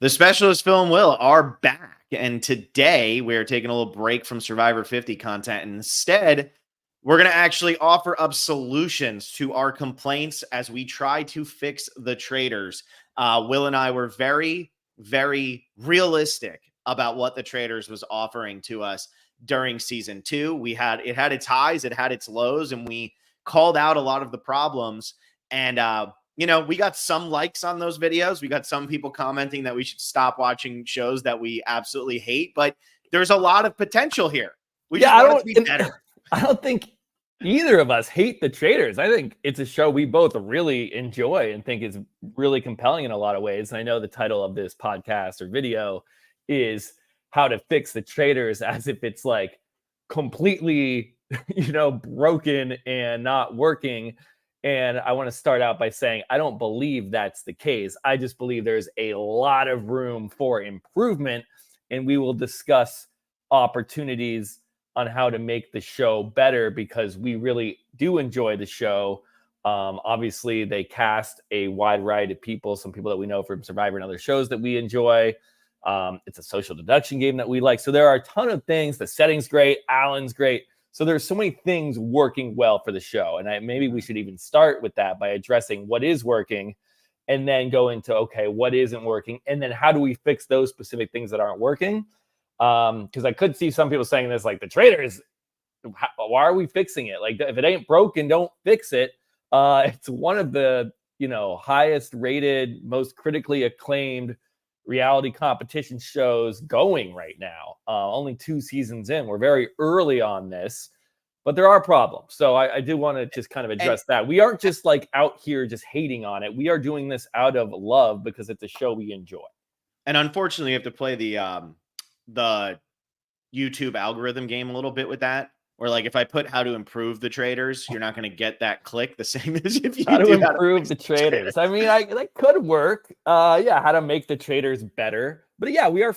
The Specialist Phil and Will are back, and today we're taking a little break from Survivor 50 content, and instead we're going to actually offer up solutions to our complaints as we try to fix the traitors. Will and I were very, very realistic about what the traitors was offering to us during season 2. It had its highs, it had its lows, and we called out a lot of the problems. And we got some likes on those videos. We got some people commenting that we should stop watching shows that we absolutely hate, but there's a lot of potential here. We just want it to be better. I don't think either of us hate the traitors. I think it's a show we both really enjoy and think is really compelling in a lot of ways. And I know the title of this podcast or video is How to Fix the Traitors, as if it's like completely, broken and not working. And I want to start out by saying, I don't believe that's the case. I just believe there's a lot of room for improvement, and we will discuss opportunities on how to make the show better because we really do enjoy the show. Obviously, they cast a wide variety of people, some people that we know from Survivor and other shows that we enjoy. It's a social deduction game that we like. So there are a ton of things. The setting's great. Alan's great. So there's so many things working well for the show. And maybe we should even start with that by addressing what is working and then go into, okay, what isn't working? And then how do we fix those specific things that aren't working? Because I could see some people saying this, like, the traitors, why are we fixing it? Like, if it ain't broken, don't fix it. It's one of the, highest rated, most critically acclaimed reality competition shows going right now. Only 2 seasons in. We're very early on this, but there are problems. So I do want to just kind of address that. We aren't just like out here just hating on it. We are doing this out of love because it's a show we enjoy. And unfortunately, you have to play the YouTube algorithm game a little bit with that. Or like if I put how to improve the traitors, you're not going to get that click the same as if you how to improve the traitors. I mean, that could work. How to make the traitors better. But yeah, we are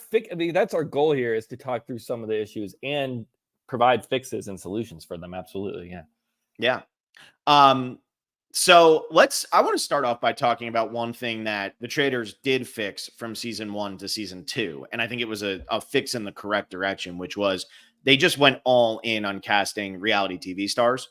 that's our goal here, is to talk through some of the issues and provide fixes and solutions for them. Absolutely. Yeah. So I want to start off by talking about one thing that the traitors did fix from season 1 to season 2. And I think it was a fix in the correct direction, which was they just went all in on casting reality TV stars.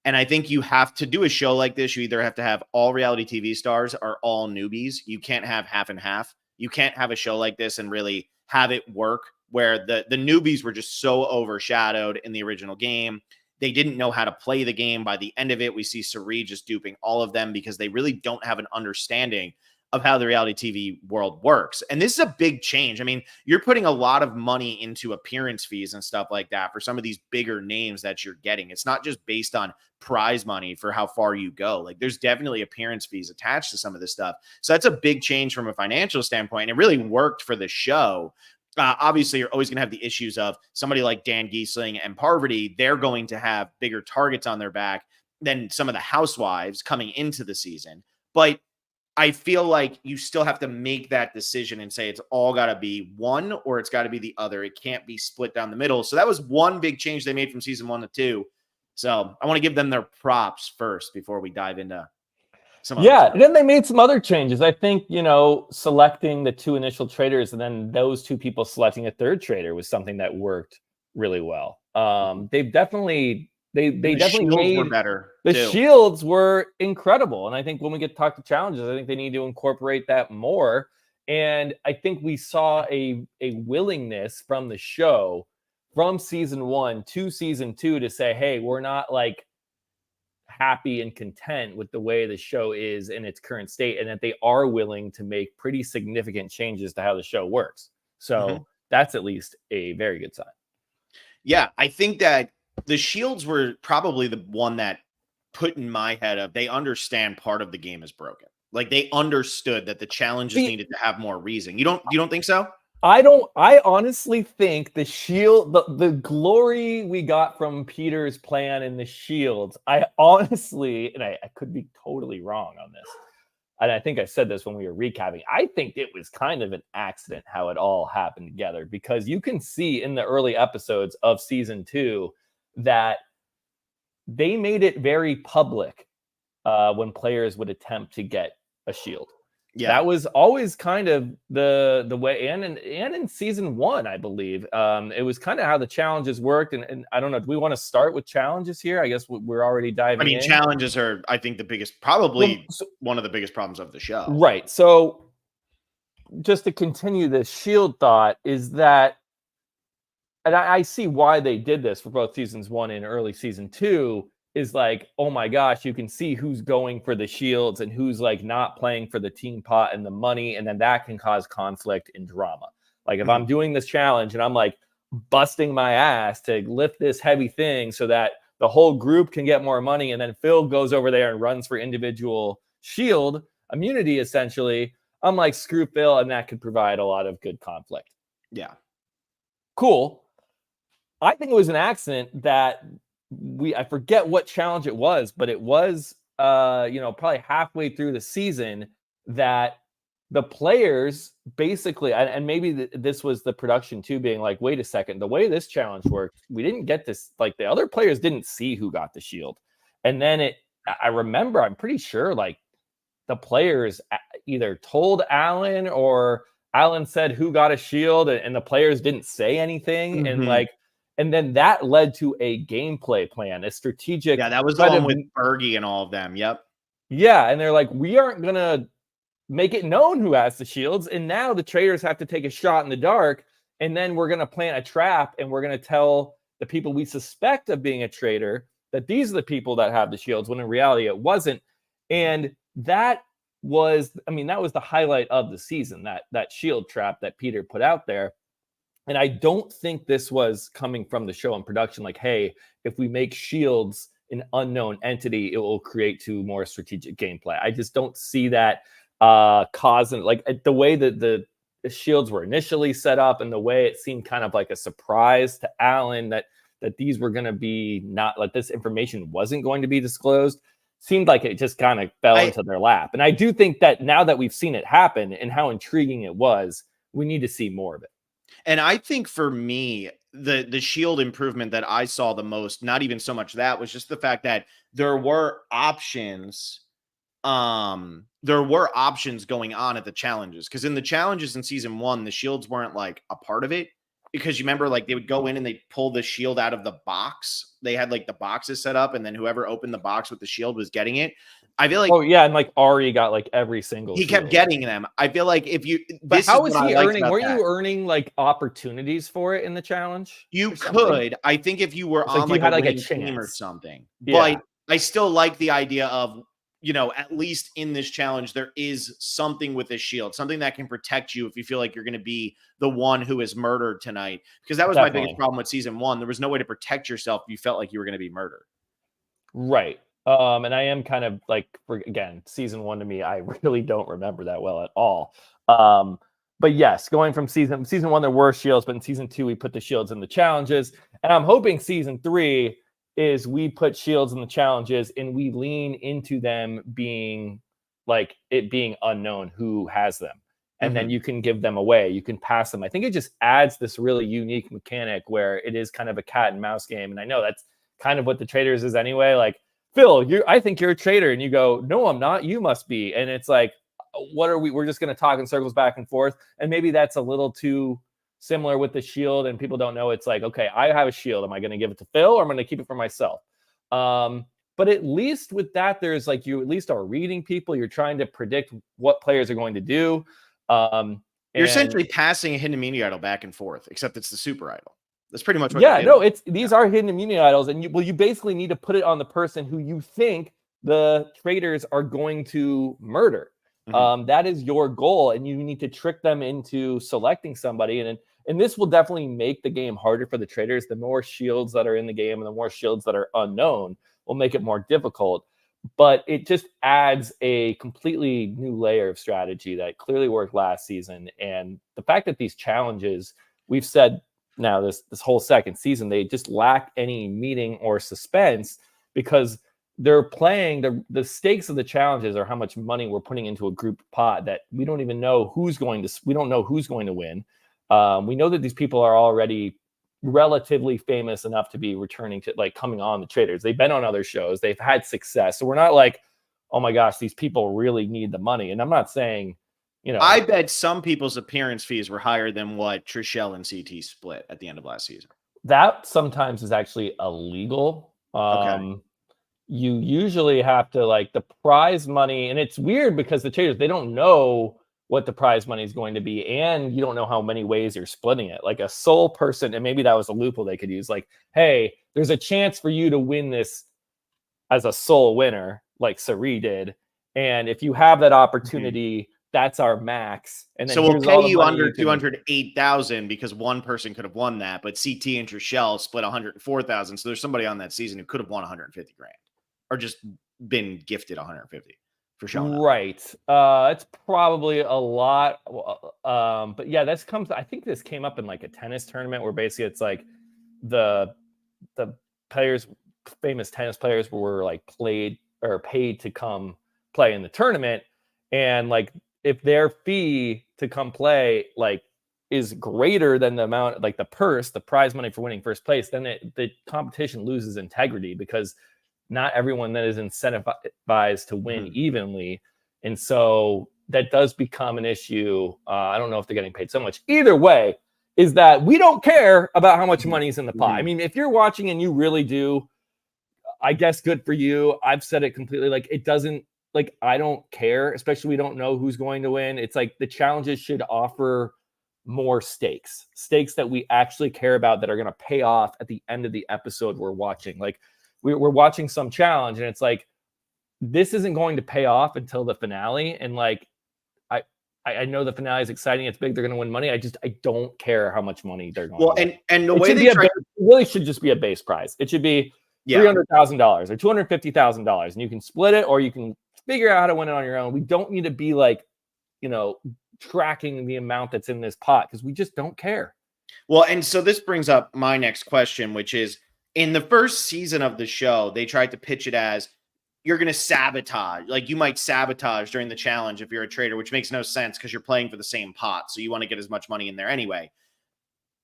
And I think you have to do a show like this. You either have to have all reality TV stars or all newbies. You can't have half and half. You can't have a show like this and really have it work where the newbies were just so overshadowed in the original game. They didn't know how to play the game. By the end of it, we see Sari just duping all of them because they really don't have an understanding of how the reality TV world works. And this is a big change. I mean, you're putting a lot of money into appearance fees and stuff like that for some of these bigger names that you're getting. It's not just based on prize money for how far you go. Like, there's definitely appearance fees attached to some of this stuff. So that's a big change from a financial standpoint. And it really worked for the show. Obviously, you're always going to have the issues of somebody like Dan Giesling and Parvati. They're going to have bigger targets on their back than some of the housewives coming into the season. But I feel like you still have to make that decision and say it's all got to be one or it's got to be the other. It can't be split down the middle. So that was one big change they made from season 1 to 2. So I want to give them their props first before we dive into some other stuff. Then they made some other changes. I think, selecting the 2 initial traitors and then those 2 people selecting a third traitor was something that worked really well. They've definitely They definitely made were better. The shields were incredible. And I think when we get to talk to challenges, I think they need to incorporate that more. And I think we saw a willingness from the show from season 1 to season 2 to say, hey, we're not like happy and content with the way the show is in its current state, and that they are willing to make pretty significant changes to how the show works. So that's at least a very good sign. Yeah, I think that the shields were probably the one that put in my head of they understand part of the game is broken. Like, they understood that the challenges needed to have more reason. You don't think so? I honestly think the shield, the glory we got from Peter's plan in the shields, I honestly, and I could be totally wrong on this, and I think I said this when we were recapping, I think it was kind of an accident how it all happened together, because you can see in the early episodes of season 2 that they made it very public when players would attempt to get a shield. Yeah. That was always kind of the way, and in season 1, I believe, it was kind of how the challenges worked. And I don't know, do we want to start with challenges here? I guess we're already I diving mean, in. challenges are, I think, Well, probably one of the biggest problems of the show. right. So just to continue the Shield thought is that, and I see why they did this for both seasons 1 and early season 2, is like, oh my gosh, you can see who's going for the shields and who's like not playing for the team pot and the money, and then that can cause conflict and drama. Like if I'm doing this challenge and I'm like busting my ass to lift this heavy thing so that the whole group can get more money, and then Phil goes over there and runs for individual shield immunity, essentially, I'm like, screw Phil, and that could provide a lot of good conflict. Yeah. Cool. I think it was an accident that I forget what challenge it was, but it was probably halfway through the season that the players basically, and maybe this was the production too, being like, wait a second, the way this challenge worked, we didn't get this, like the other players didn't see who got the shield. And then I remember, I'm pretty sure like the players either told Alan or Alan said who got a shield, and the players didn't say anything. And then that led to a gameplay plan, a strategic. Yeah, that was the one with Bergie and all of them. Yep. Yeah, and they're like, we aren't going to make it known who has the shields. And now the traitors have to take a shot in the dark. And then we're going to plant a trap, and we're going to tell the people we suspect of being a traitor that these are the people that have the shields, when in reality it wasn't. And that was the highlight of the season, that shield trap that Peter put out there. And I don't think this was coming from the show and production, like, hey, if we make shields an unknown entity, it will create to more strategic gameplay. I just don't see that causing, like, the way that the shields were initially set up and the way it seemed kind of like a surprise to Alan that these were going to be, not like this information wasn't going to be disclosed, seemed like it just kind of fell into their lap. And I do think that now that we've seen it happen and how intriguing it was, we need to see more of it. And I think for me, the shield improvement that I saw the most, not even so much that, was just the fact that there were options. There were options going on at the challenges, because in the challenges in season 1, the shields weren't like a part of it, because you remember, like, they would go in and they'd pull the shield out of the box. They had like the boxes set up, and then whoever opened the box with the shield was getting it. I feel like, oh yeah, and like Ari got like every single. He kept getting them. I feel like if you, but how was he earning? Were you earning like opportunities for it in the challenge? You could. I think if you were on like a winning team or something. But I still like the idea of, at least in this challenge, there is something with a shield, something that can protect you if you feel like you're going to be the one who is murdered tonight. Because that was my biggest problem with season 1. There was no way to protect yourself if you felt like you were going to be murdered. Right. And I am kind of like, again, season 1 to me, I really don't remember that well at all. But yes, going from season 1, there were shields, but in season 2, we put the shields in the challenges. And I'm hoping season 3 is we put shields in the challenges and we lean into them being like it being unknown who has them. And then you can give them away. You can pass them. I think it just adds this really unique mechanic where it is kind of a cat and mouse game. And I know that's kind of what the Traitors is anyway. Like, Phil, I think you're a traitor. And you go, no, I'm not. You must be. And it's like, what are we? We're just going to talk in circles back and forth. And maybe that's a little too similar with the shield, and people don't know. It's like, okay, I have a shield. Am I going to give it to Phil, or am I going to keep it for myself? But at least with that, there's like, you at least are reading people. You're trying to predict what players are going to do. You're essentially passing a hidden immunity idol back and forth, except it's the super idol. That's pretty much what. Yeah, no, these are hidden immunity idols, and you basically need to put it on the person who you think the traitors are going to murder. That is your goal, and you need to trick them into selecting somebody. And this will definitely make the game harder for the traitors. The more shields that are in the game and the more shields that are unknown will make it more difficult. But it just adds a completely new layer of strategy that clearly worked last season. And the fact that these challenges, we've said now this whole second season, they just lack any meaning or suspense, because they're playing the stakes of the challenges are how much money we're putting into a group pot that we don't even know who's going to win. We know that these people are already relatively famous enough to be returning to, like, coming on the Traitors. They've been on other shows. They've had success. So we're not like, oh my gosh, these people really need the money. And I'm not saying I bet some people's appearance fees were higher than what Trishelle and CT split at the end of last season. That sometimes is actually illegal. Okay. You usually have to, like, the prize money, and it's weird because the traders, they don't know what the prize money is going to be, and you don't know how many ways you're splitting it. Like a sole person, and maybe that was a loophole they could use. Like, hey, there's a chance for you to win this as a sole winner, like Sari did, and if you have that opportunity, that's our max. And then So we'll here's pay all the you money under you can- 208,000 because one person could have won that, but CT and Trishelle split 104,000. So there's somebody on that season who could have won 150 grand or just been gifted 150 for showing up. Right. It's probably a lot. But yeah, I think this came up in like a tennis tournament where basically it's like the players, famous tennis players, were like paid to come play in the tournament, and like if their fee to come play like is greater than the amount, like the prize money for winning first place, then the competition loses integrity because not everyone that is incentivized to win evenly. And so that does become an issue. I don't know if they're getting paid so much. Either way, is that we don't care about how much money is in the pot. I mean, if you're watching and you really do, I guess good for you. I've said it completely. Like, it doesn't, like, I don't care, especially we don't know who's going to win. It's like the challenges should offer more stakes that we actually care about, that are going to pay off at the end of the episode we're watching. Like, we're watching some challenge and it's like, this isn't going to pay off until the finale. And like, I know the finale is exciting. It's big. They're going to win money. I don't care how much money they're going to win. And the way it really should just be a base prize. It should be $300,000 or $250,000, and you can split it or you can figure out how to win it on your own. We don't need to be like, tracking the amount that's in this pot because we just don't care. Well, and so this brings up my next question, which is, in the first season of the show, they tried to pitch it as you're going to sabotage. Like, you might sabotage during the challenge if you're a trader, which makes no sense because you're playing for the same pot. So you want to get as much money in there anyway.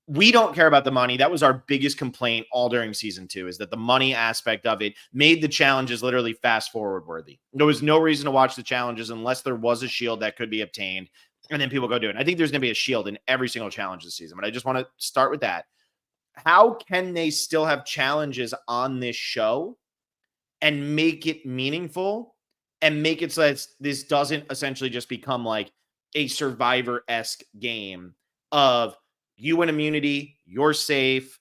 We don't care about the money. That was our biggest complaint all during season 2, is that the money aspect of it made the challenges literally fast forward worthy. There was no reason to watch the challenges unless there was a shield that could be obtained, and then people go do it. I think there's going to be a shield in every single challenge this season, but I just want to start with that. How can they still have challenges on this show and make it meaningful and make it so that this doesn't essentially just become like a Survivor-esque game of you win immunity, you're safe,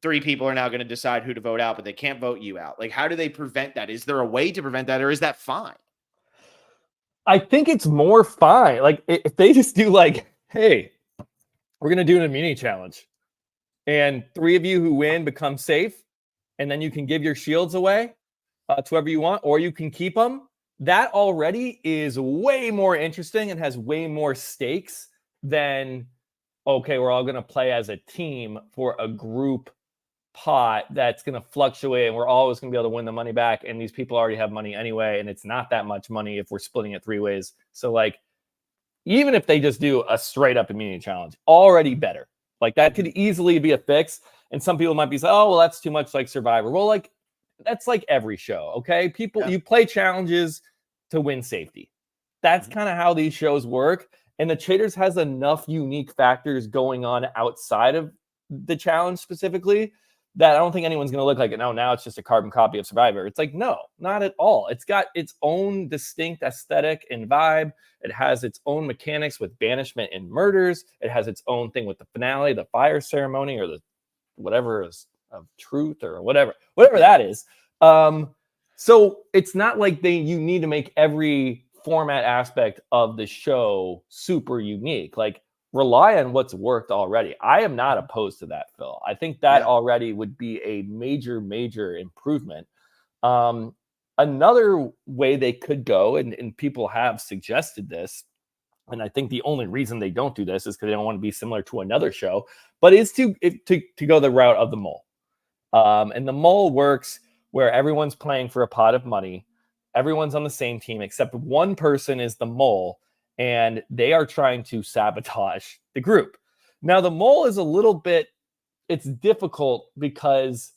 3 people are now going to decide who to vote out, but they can't vote you out? Like, how do they prevent that? Is there a way to prevent that, or is that fine? I think it's more fine. Like, if they just do like, hey, we're going to do an immunity challenge, and 3 of you who win become safe, and then you can give your shields away to whoever you want, or you can keep them. That already is way more interesting and has way more stakes than, okay, we're all going to play as a team for a group pot that's going to fluctuate and we're always going to be able to win the money back. And these people already have money anyway, and it's not that much money if we're splitting it 3 ways. So like, even if they just do a straight up immunity challenge, already better. Like, that could easily be a fix. And some people might be saying, oh, well, that's too much like Survivor. Well, like, that's like every show. Okay. You play challenges to win safety. That's kind of how these shows work. And the Traitors has enough unique factors going on outside of the challenge specifically that I don't think anyone's going to look like it. No, now it's just a carbon copy of Survivor. It's like, no, not at all. It's got its own distinct aesthetic and vibe. It has its own mechanics with banishment and murders. It has its own thing with the finale, the fire ceremony, or the whatever is of truth, or whatever that is. So it's not like you need to make every format aspect of the show super unique. Like, rely on what's worked already. I am not opposed to that, Phil. I think that already would be a major, major improvement. Another way they could go, and people have suggested this, and I think the only reason they don't do this is because they don't want to be similar to another show, but is to go the route of the mole. And the mole works where everyone's playing for a pot of money. Everyone's on the same team except one person is the mole, and they are trying to sabotage the group. Now, the mole is a little bit, it's difficult because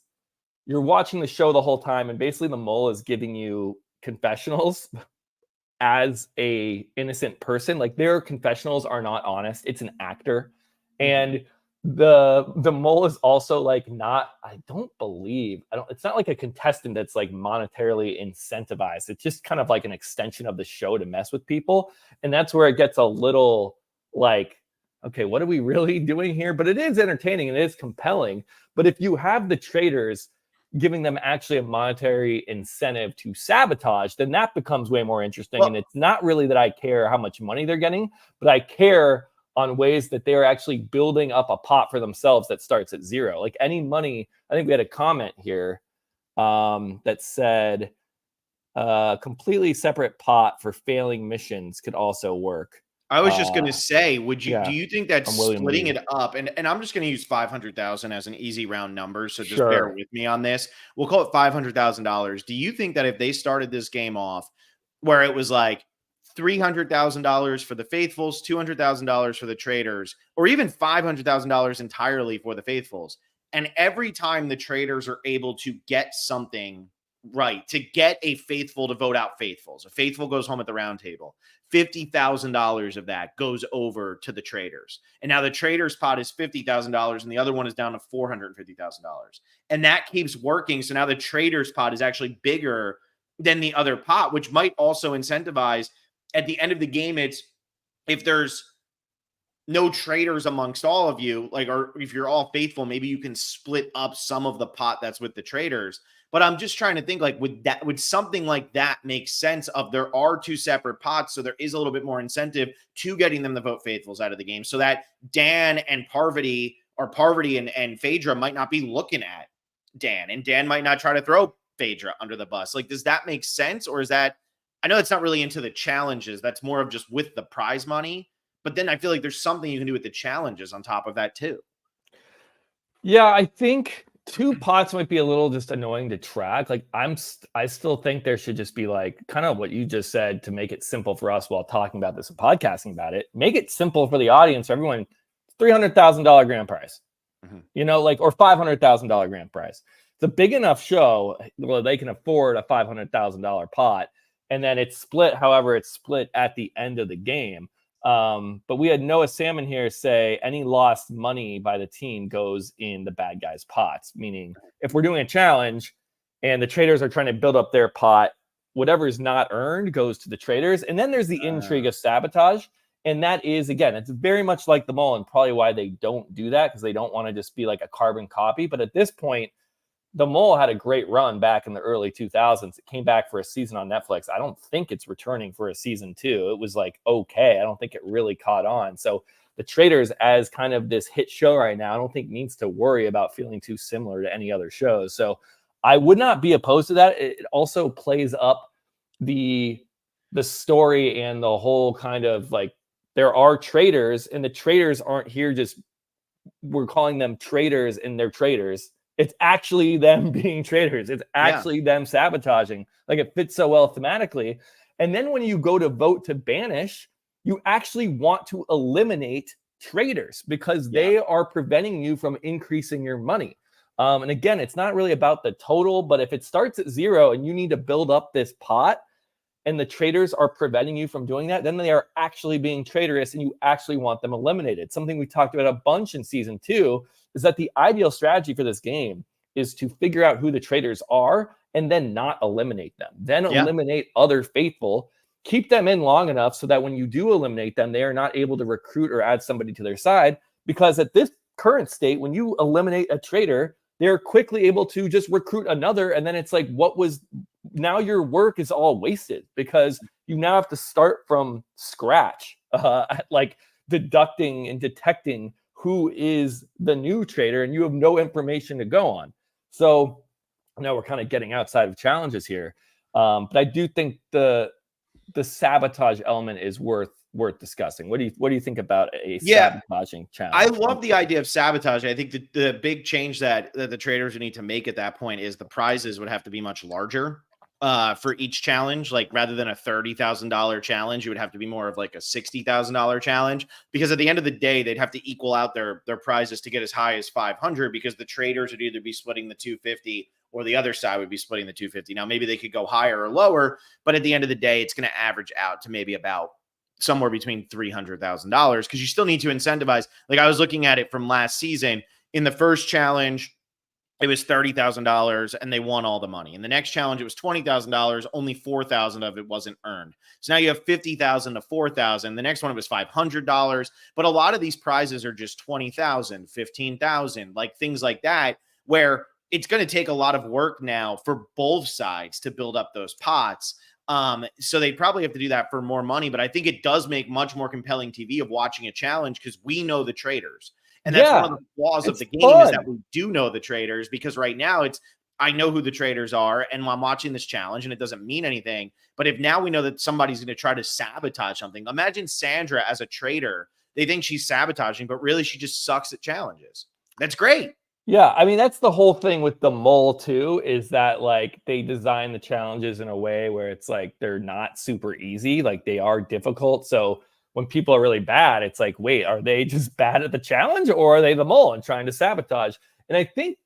you're watching the show the whole time, and basically the mole is giving you confessionals as a innocent person. Like, their confessionals are not honest. It's an actor. And the mole is also like not, it's not like a contestant that's like monetarily incentivized. It's just kind of like an extension of the show to mess with people. And that's where it gets a little like, okay, what are we really doing here? But it is entertaining and it is compelling. But if you have the traitors giving them actually a monetary incentive to sabotage, then that becomes way more interesting. Well, and it's not really that I care how much money they're getting, but I care on ways that they're actually building up a pot for themselves that starts at zero. Like, any money, I think we had a comment here that said completely separate pot for failing missions could also work. I was just going to say, do yeah, you think that I'm William splitting Lee. it up, and I'm just going to use 500,000 as an easy round number, so just bear Sure. with me on this. We'll call it $500,000. Do you think that if they started this game off where it was like $300,000 for the faithfuls, $200,000 for the traitors, or even $500,000 entirely for the faithfuls, and every time the traitors are able to get something right, to get a faithful to vote out faithfuls, a faithful goes home at the round table, $50,000 of that goes over to the traitors. And now the traitors pot is $50,000 and the other one is down to $450,000. And that keeps working. So now the traitors pot is actually bigger than the other pot, which might also incentivize at the end of the game. It's if there's no traitors amongst all of you, like, or if you're all faithful, maybe you can split up some of the pot that's with the traitors. But I'm just trying to think, like, would something like that make sense? Of there are two separate pots, so there is a little bit more incentive to getting them to vote faithfuls out of the game, so that Dan and Parvati, or Parvati and Phaedra, might not be looking at Dan, and Dan might not try to throw Phaedra under the bus. Like, does that make sense, or is that? I know it's not really into the challenges. That's more of just with the prize money. But then I feel like there's something you can do with the challenges on top of that too. Yeah, I think two pots might be a little just annoying to track. Like, I still think there should just be like kind of what you just said to make it simple for us while talking about this and podcasting about it. Make it simple for the audience, for everyone. $300,000 grand prize, like, or $500,000 grand prize. It's a big enough show where they can afford a $500,000 pot, and then it's split however it's split at the end of the game. But we had Noah Salmon here say any lost money by the team goes in the bad guys' pots, meaning if we're doing a challenge and the traders are trying to build up their pot, whatever is not earned goes to the traders. And then there's the intrigue of sabotage. And that is, again, it's very much like the mole, and probably why they don't do that, because they don't want to just be like a carbon copy. But at this point, the mole had a great run back in the early 2000s. It came back for a season on Netflix. I don't think it's returning for a season 2. It was like, okay, I don't think it really caught on. So the Traitors, as kind of this hit show right now, I don't think needs to worry about feeling too similar to any other shows. So I would not be opposed to that. It also plays up the story and the whole kind of like, there are traitors, and the traitors aren't here just, we're calling them traitors and they're traitors. It's actually them being traitors. It's actually them sabotaging. Like, it fits so well thematically. And then when you go to vote to banish, you actually want to eliminate traitors because they are preventing you from increasing your money. And again, it's not really about the total, but if it starts at zero and you need to build up this pot and the traitors are preventing you from doing that, then they are actually being traitorous and you actually want them eliminated. Something we talked about a bunch in season 2 is that the ideal strategy for this game is to figure out who the traitors are and then not eliminate them. Then eliminate other faithful, keep them in long enough so that when you do eliminate them, they are not able to recruit or add somebody to their side. Because at this current state, when you eliminate a traitor, they're quickly able to just recruit another. And then it's like, now your work is all wasted because you now have to start from scratch, like deducting and detecting who is the new traitor, and you have no information to go on. So now we're kind of getting outside of challenges here. But I do think the sabotage element is worth discussing. What do you think about a sabotaging challenge? I love the idea of sabotage. I think the big change that the traders would need to make at that point is the prizes would have to be much larger for each challenge. Like, rather than a $30,000 challenge, it would have to be more of like a $60,000 challenge, because at the end of the day, they'd have to equal out their prizes to get as high as 500, because the traders would either be splitting the 250 or the other side would be splitting the 250. Now, maybe they could go higher or lower, but at the end of the day, it's going to average out to maybe about somewhere between $300,000 because you still need to incentivize. Like I was looking at it from last season in the first challenge, it was $30,000 and they won all the money. In the next challenge, it was $20,000. Only 4,000 of it wasn't earned. So now you have 50,000 to 4,000. The next one, it was $500. But a lot of these prizes are just 20,000, 15,000, like things like that, where it's going to take a lot of work now for both sides to build up those pots. So they probably have to do that for more money. But I think it does make much more compelling TV of watching a challenge because we know the traitors. And that's one of the flaws of the game is that we do know the traitors because right now I know who the traitors are and I'm watching this challenge and it doesn't mean anything. But if now we know that somebody's going to try to sabotage something, imagine Sandra as a traitor. They think she's sabotaging, but really she just sucks at challenges. That's great. Yeah, I mean, that's the whole thing with the mole too, is that like they design the challenges in a way where it's like they're not super easy, like they are difficult. So when people are really bad, it's like, wait, are they just bad at the challenge or are they the mole and trying to sabotage? And I think,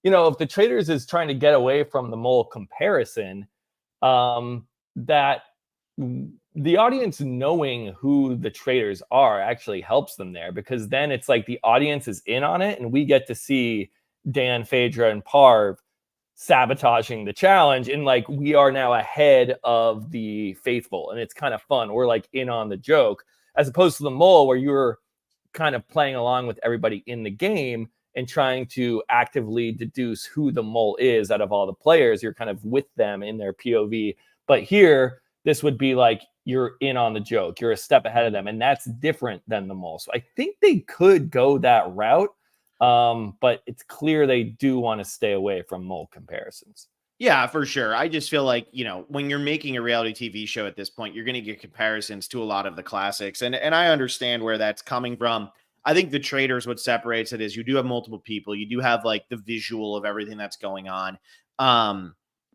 if the traitors is trying to get away from the mole comparison, that the audience knowing who the traitors are actually helps them there because then it's like the audience is in on it and we get to see Dan, Phaedra, and Parv sabotaging the challenge and like we are now ahead of the faithful and it's kind of fun. We're like in on the joke as opposed to the mole where you're kind of playing along with everybody in the game and trying to actively deduce who the mole is out of all the players. You're kind of with them in their POV. But here, this would be like you're in on the joke. You're a step ahead of them. And that's different than the mole. So I think they could go that route. But it's clear they do want to stay away from mole comparisons. Yeah, for sure. I just feel like, when you're making a reality TV show at this point, you're going to get comparisons to a lot of the classics. And I understand where that's coming from. I think the traitors, what separates it is you do have multiple people. You do have like the visual of everything that's going on.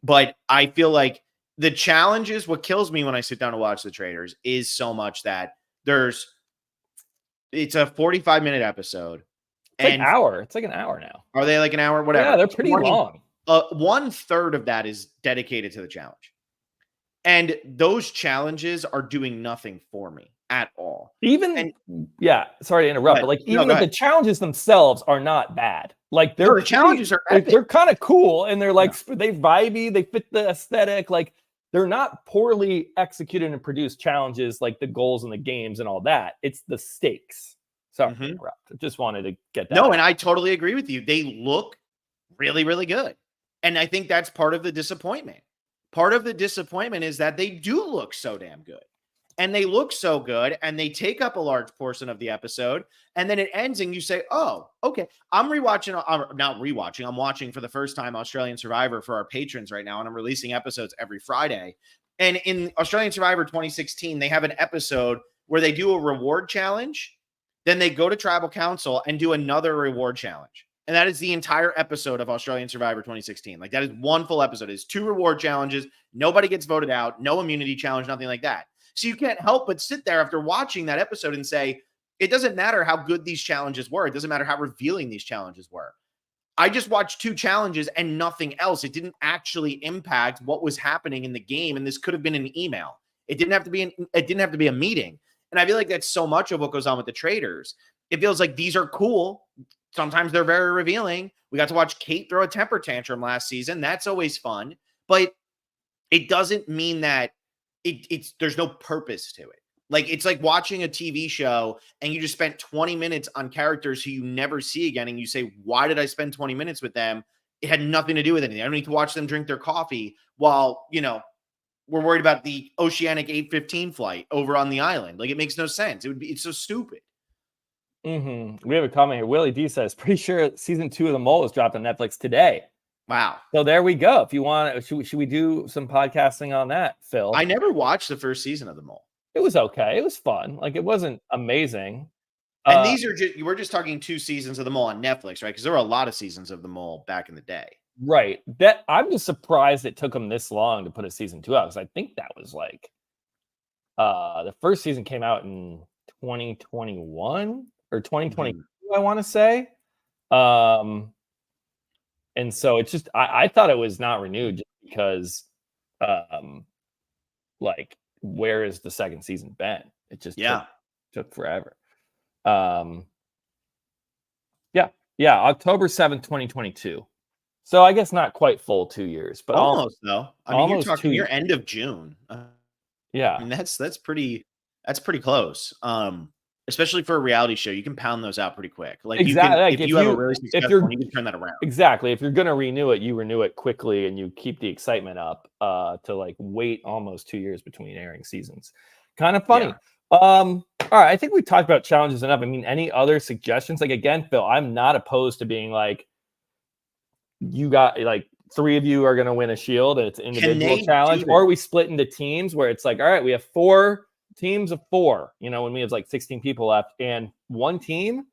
But I feel like the challenges, what kills me when I sit down to watch the traitors is so much that it's a 45-minute episode. It's like an hour. It's like an hour now. Are they like an hour? Whatever. Yeah, they're pretty long. 1/3 of that is dedicated to the challenge. And those challenges are doing nothing for me at all. Sorry to interrupt, but like even the challenges themselves are not bad. Like the challenges are epic. They're kind of cool and they're like they vibey, they fit the aesthetic. Like they're not poorly executed and produced challenges like the goals and the games and all that. It's the stakes. Sorry to interrupt. I just wanted to get that. No, and I totally agree with you. They look really, really good. And I think that's part of the disappointment. Part of the disappointment is that they do look so damn good. And they look so good and they take up a large portion of the episode. And then it ends and you say, oh, okay. I'm watching for the first time Australian Survivor for our patrons right now. And I'm releasing episodes every Friday. And in Australian Survivor 2016, they have an episode where they do a reward challenge. Then they go to Tribal Council and do another reward challenge. And that is the entire episode of Australian Survivor 2016. Like that is one full episode. It's 2 reward challenges. Nobody gets voted out. No immunity challenge, nothing like that. So you can't help but sit there after watching that episode and say, it doesn't matter how good these challenges were. It doesn't matter how revealing these challenges were. I just watched 2 challenges and nothing else. It didn't actually impact what was happening in the game. And this could have been an email. It didn't have to be a meeting. And I feel like that's so much of what goes on with the traitors. It feels like these are cool. Sometimes they're very revealing. We got to watch Kate throw a temper tantrum last season. That's always fun. But it doesn't mean that there's no purpose to it. Like it's like watching a TV show and you just spent 20 minutes on characters who you never see again. And you say, why did I spend 20 minutes with them? It had nothing to do with anything. I don't need to watch them drink their coffee while, we're worried about the Oceanic 815 flight over on the island. Like it makes no sense. It's so stupid. We have a comment here. Willie D says, pretty sure season 2 of The Mole was dropped on Netflix today. Wow. So there we go. If you want, should we do some podcasting on that, Phil? I never watched the first season of The Mole. It was okay. It was fun. Like it wasn't amazing. And these are we're just talking 2 seasons of The Mole on Netflix, right? Because there were a lot of seasons of The Mole back in the day. Right. That I'm just surprised it took them this long to put a season 2 out because I think that was like the first season came out in 2021 or 2022, I want to say. And And so it's just I thought it was not renewed just because like where is the second season been? It just took forever. Yeah, October 7th, 2022. So I guess not quite full 2 years, but almost though. I mean, you're almost talking 2 your end of June. I yeah. mean, that's pretty close. Especially for a reality show, you can pound those out pretty quick. Like you can, Like, if you have a really successful one, you can turn that around. Exactly. If you're gonna renew it, you renew it quickly and you keep the excitement up to like wait almost 2 years between airing seasons. Kind of funny. All right, I think we talked about challenges enough. I mean, any other suggestions? Like again, Phil, I'm not opposed to being like, you got like 3 of you are gonna win a shield and it's an individual challenge, or we split into teams where it's like, all right, we have 4 teams of 4, you know, when we have like 16 people left, and one team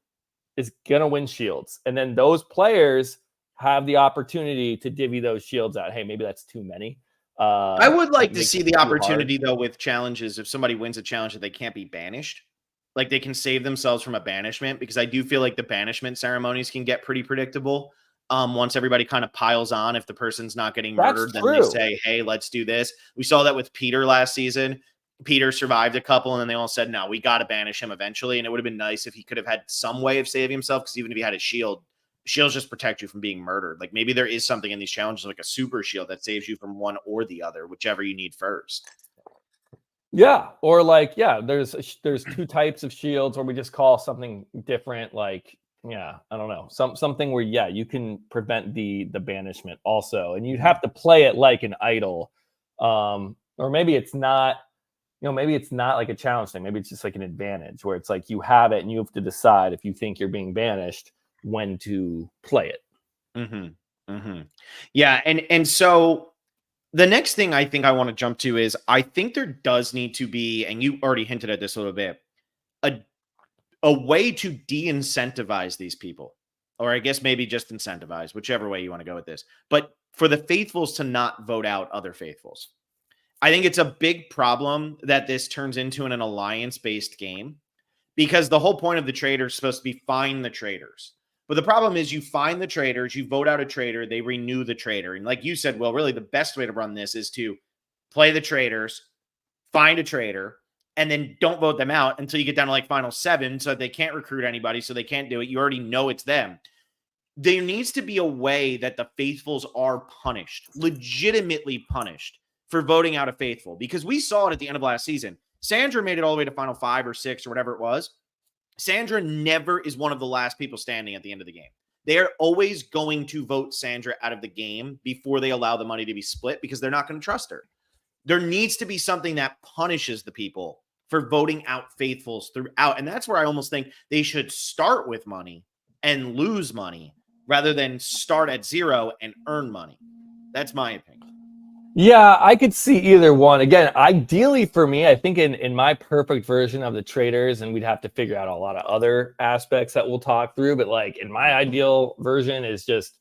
is gonna win shields, and then those players have the opportunity to divvy those shields out. Hey, maybe that's too many. I would like to see the opportunity though with challenges. If somebody wins a challenge that they can't be banished, like they can save themselves from a banishment, because I do feel like the banishment ceremonies can get pretty predictable. Once everybody kind of piles on, if the person's not getting murdered, then they say, hey, let's do this. We saw that with Peter last season. Peter survived a couple, and then they all said, no, we got to banish him eventually. And it would have been nice if he could have had some way of saving himself, because even if he had a shield, shields just protect you from being murdered. Like maybe there is something in these challenges, like a super shield that saves you from one or the other, whichever you need first. Yeah, or like, yeah, there's 2 types of shields, or we just call something different, like, yeah, I don't know, something where, yeah, you can prevent the banishment also, and you'd have to play it like an idol, or maybe it's not, you know, maybe it's not like a challenge thing. Maybe it's just like an advantage where it's like you have it and you have to decide, if you think you're being banished, when to play it. Yeah, and so the next thing I think I want to jump to is, I think there does need to be, and you already hinted at this a little bit, a way to de-incentivize these people, or I guess maybe just incentivize, whichever way you want to go with this, but for the faithfuls to not vote out other faithfuls. I think it's a big problem that this turns into an alliance-based game, because the whole point of the traitors is supposed to be find the traitors. But the problem is, you find the traitors, you vote out a traitor, they renew the traitor. And like you said, well, really the best way to run this is to play the traitors, find a traitor, and then don't vote them out until you get down to like final 7, so they can't recruit anybody, so they can't do it. You already know it's them. There needs to be a way that the faithfuls are punished, legitimately punished, for voting out a faithful, because we saw it at the end of last season. Sandra made it all the way to final 5 or 6 or whatever it was. Sandra never is one of the last people standing at the end of the game. They are always going to vote Sandra out of the game before they allow the money to be split, because they're not going to trust her. There needs to be something that punishes the people for voting out faithfuls throughout. And that's where I almost think they should start with money and lose money, rather than start at 0 and earn money. That's my opinion. Yeah, I could see either one. Again, ideally for me, I think in my perfect version of the traitors, and we'd have to figure out a lot of other aspects that we'll talk through, but like in my ideal version is just,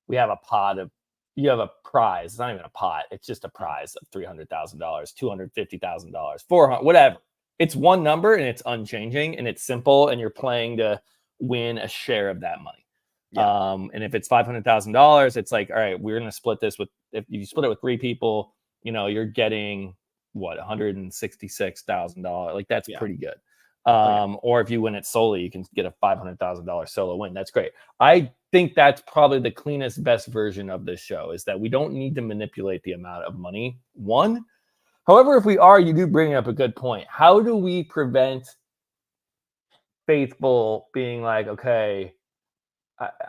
we have a pot of, you have a prize. It's not even a pot. It's just a prize of $300,000, $250,000, 400, whatever. It's one number and it's unchanging and it's simple, and you're playing to win a share of that money. Yeah. And if it's $500,000, it's like, all right, we're going to split this with, if you split it with 3 people, you know, you're getting what, $166,000. Like that's pretty good. Or if you win it solely, you can get a $500,000 solo win. That's great. I think that's probably the cleanest, best version of this show, is that we don't need to manipulate the amount of money. One, however, if we are, you do bring up a good point. How do we prevent faithful being like, okay,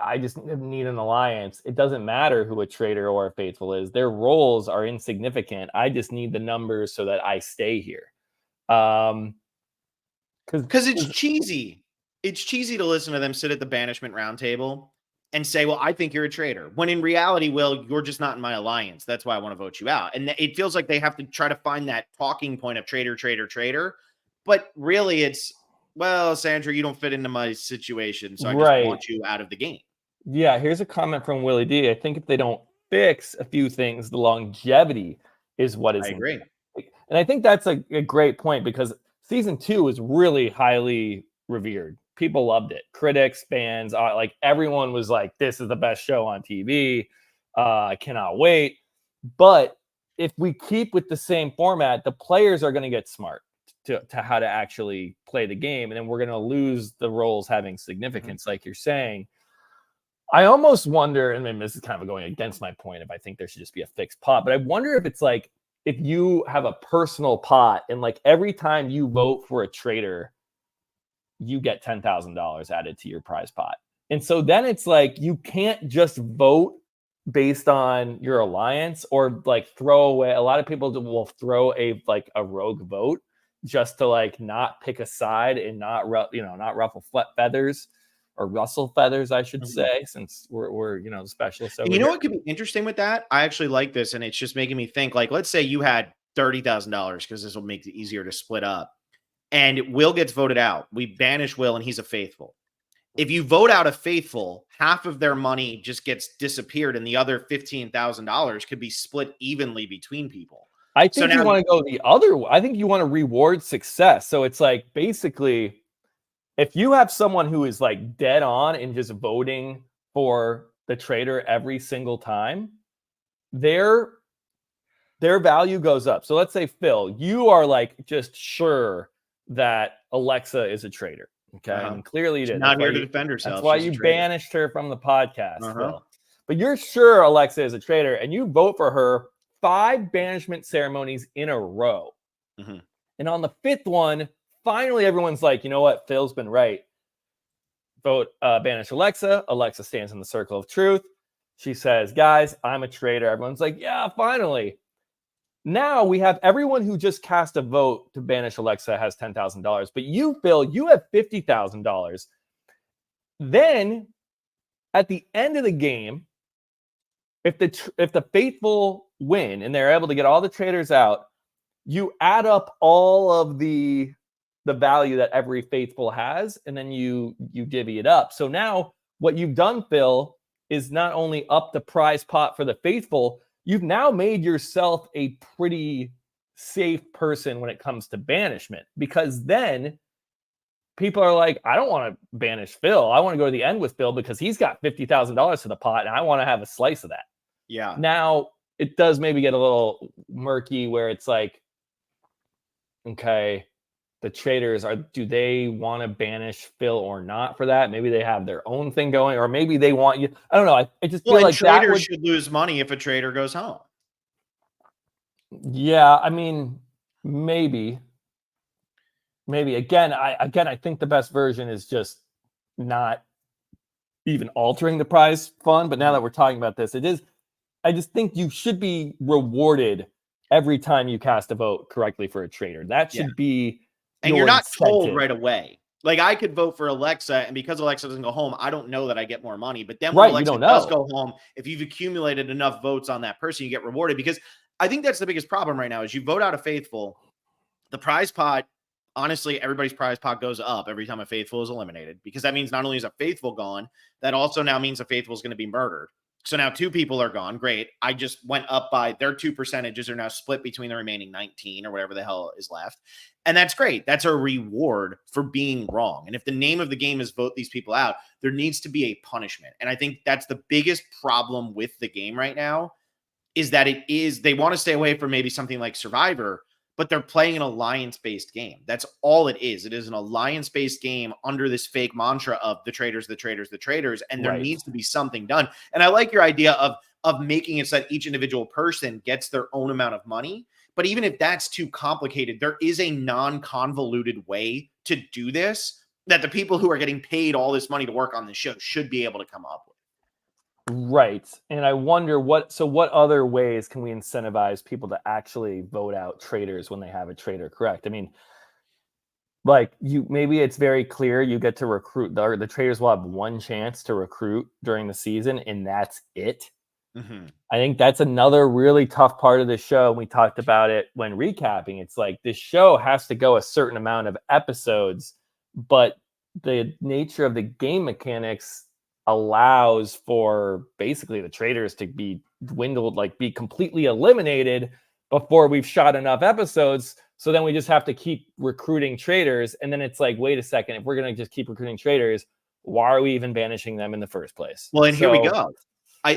I just need an alliance. It doesn't matter who a traitor or a faithful is. Their roles are insignificant. I just need the numbers so that I stay here. Because it's cheesy. It's cheesy to listen to them sit at the banishment roundtable and say, well, I think you're a traitor. When in reality, well, you're just not in my alliance. That's why I want to vote you out. And it feels like they have to try to find that talking point of traitor, traitor, traitor. But really it's, well, Sandra, you don't fit into my situation, so I just want you out of the game. Yeah, here's a comment from Willie D. I think if they don't fix a few things, the longevity is what is. I agree. And I think that's a great point, because season 2 is really highly revered. people loved it. Critics, fans, like everyone was like, this is the best show on TV. I cannot wait. But if we keep with the same format, the players are going to get smart to how to actually play the game. And then we're going to lose the roles having significance, like you're saying. I almost wonder, and then this is kind of going against my point if I think there should just be a fixed pot, but I wonder if it's like, if you have a personal pot and like every time you vote for a traitor, you get $10,000 added to your prize pot. And so then it's like, you can't just vote based on your alliance or like throw away. A lot of people will throw a rogue vote just to like not pick a side and not ruffle feathers. Or rustle feathers, I should say, since we're the specialists. And you know what could be interesting with that? I actually like this, and it's just making me think. Like, let's say you had $30,000 because this will make it easier to split up, and Will gets voted out. We banish Will, and he's a faithful. If you vote out a faithful, half of their money just gets disappeared, and the other $15,000 could be split evenly between people. I think you want to go the other way. I think you want to reward success. So it's like basically, if you have someone who is like dead on and just voting for the traitor every single time, their value goes up. So let's say, Phil, you are like just sure that Alexa is a traitor. Okay. And clearly she's not here to defend herself. That's why you banished her from the podcast, Phil. But you're sure Alexa is a traitor and you vote for her 5 banishment ceremonies in a row. And on the 5th one, finally, everyone's like, you know what? Phil's been right. Vote banish Alexa. Alexa stands in the circle of truth. She says, guys, I'm a traitor. Everyone's like, yeah, finally. Now we have everyone who just cast a vote to banish Alexa has $10,000. But you, Phil, you have $50,000. Then at the end of the game, if the faithful win and they're able to get all the traitors out, you add up all of the value that every faithful has, and then you divvy it up. So now what you've done, Phil, is not only up the prize pot for the faithful, you've now made yourself a pretty safe person when it comes to banishment, because then people are like, I don't want to banish Phil. I want to go to the end with Phil because he's got $50,000 to the pot and I want to have a slice of that. Yeah. Now it does maybe get a little murky where it's like, okay, the traitors do they want to banish Phil or not for that? Maybe they have their own thing going, or maybe they want you. I don't know. I just feel like traitors should lose money if a traitor goes home. Yeah, I mean, maybe. Again, I think the best version is just not even altering the prize fund. But now that we're talking about this, I just think you should be rewarded every time you cast a vote correctly for a traitor. That should be. And you're not told right away. Like, I could vote for Alexa, and because Alexa doesn't go home, I don't know that I get more money. But then when Alexa does go home, if you've accumulated enough votes on that person, you get rewarded. Because I think that's the biggest problem right now is you vote out a faithful. The prize pot, honestly, everybody's prize pot goes up every time a faithful is eliminated. Because that means not only is a faithful gone, that also now means a faithful is going to be murdered. So now 2 people are gone. Great. I just went up by their 2 percentages are now split between the remaining 19 or whatever the hell is left. And that's great. That's a reward for being wrong. And if the name of the game is vote these people out, there needs to be a punishment. And I think that's the biggest problem with the game right now is that they want to stay away from maybe something like Survivor, but they're playing an alliance-based game. That's all it is. It is an alliance-based game under this fake mantra of the traitors, the traitors, the traitors, and there needs to be something done. And I like your idea of making it so that each individual person gets their own amount of money. But even if that's too complicated, there is a non-convoluted way to do this that the people who are getting paid all this money to work on the show should be able to come up with. Right. And I wonder what other ways can we incentivize people to actually vote out traitors when they have a traitor correct? I mean, like maybe it's very clear you get to recruit the traitors will have one chance to recruit during the season and that's it. I think that's another really tough part of the show. We talked about it when recapping. It's like this show has to go a certain amount of episodes, but the nature of the game mechanics allows for basically the traitors to be dwindled, like be completely eliminated before we've shot enough episodes. So then we just have to keep recruiting traders. And then it's like, wait a second, if we're going to just keep recruiting traders, why are we even banishing them in the first place? Well, and here we go.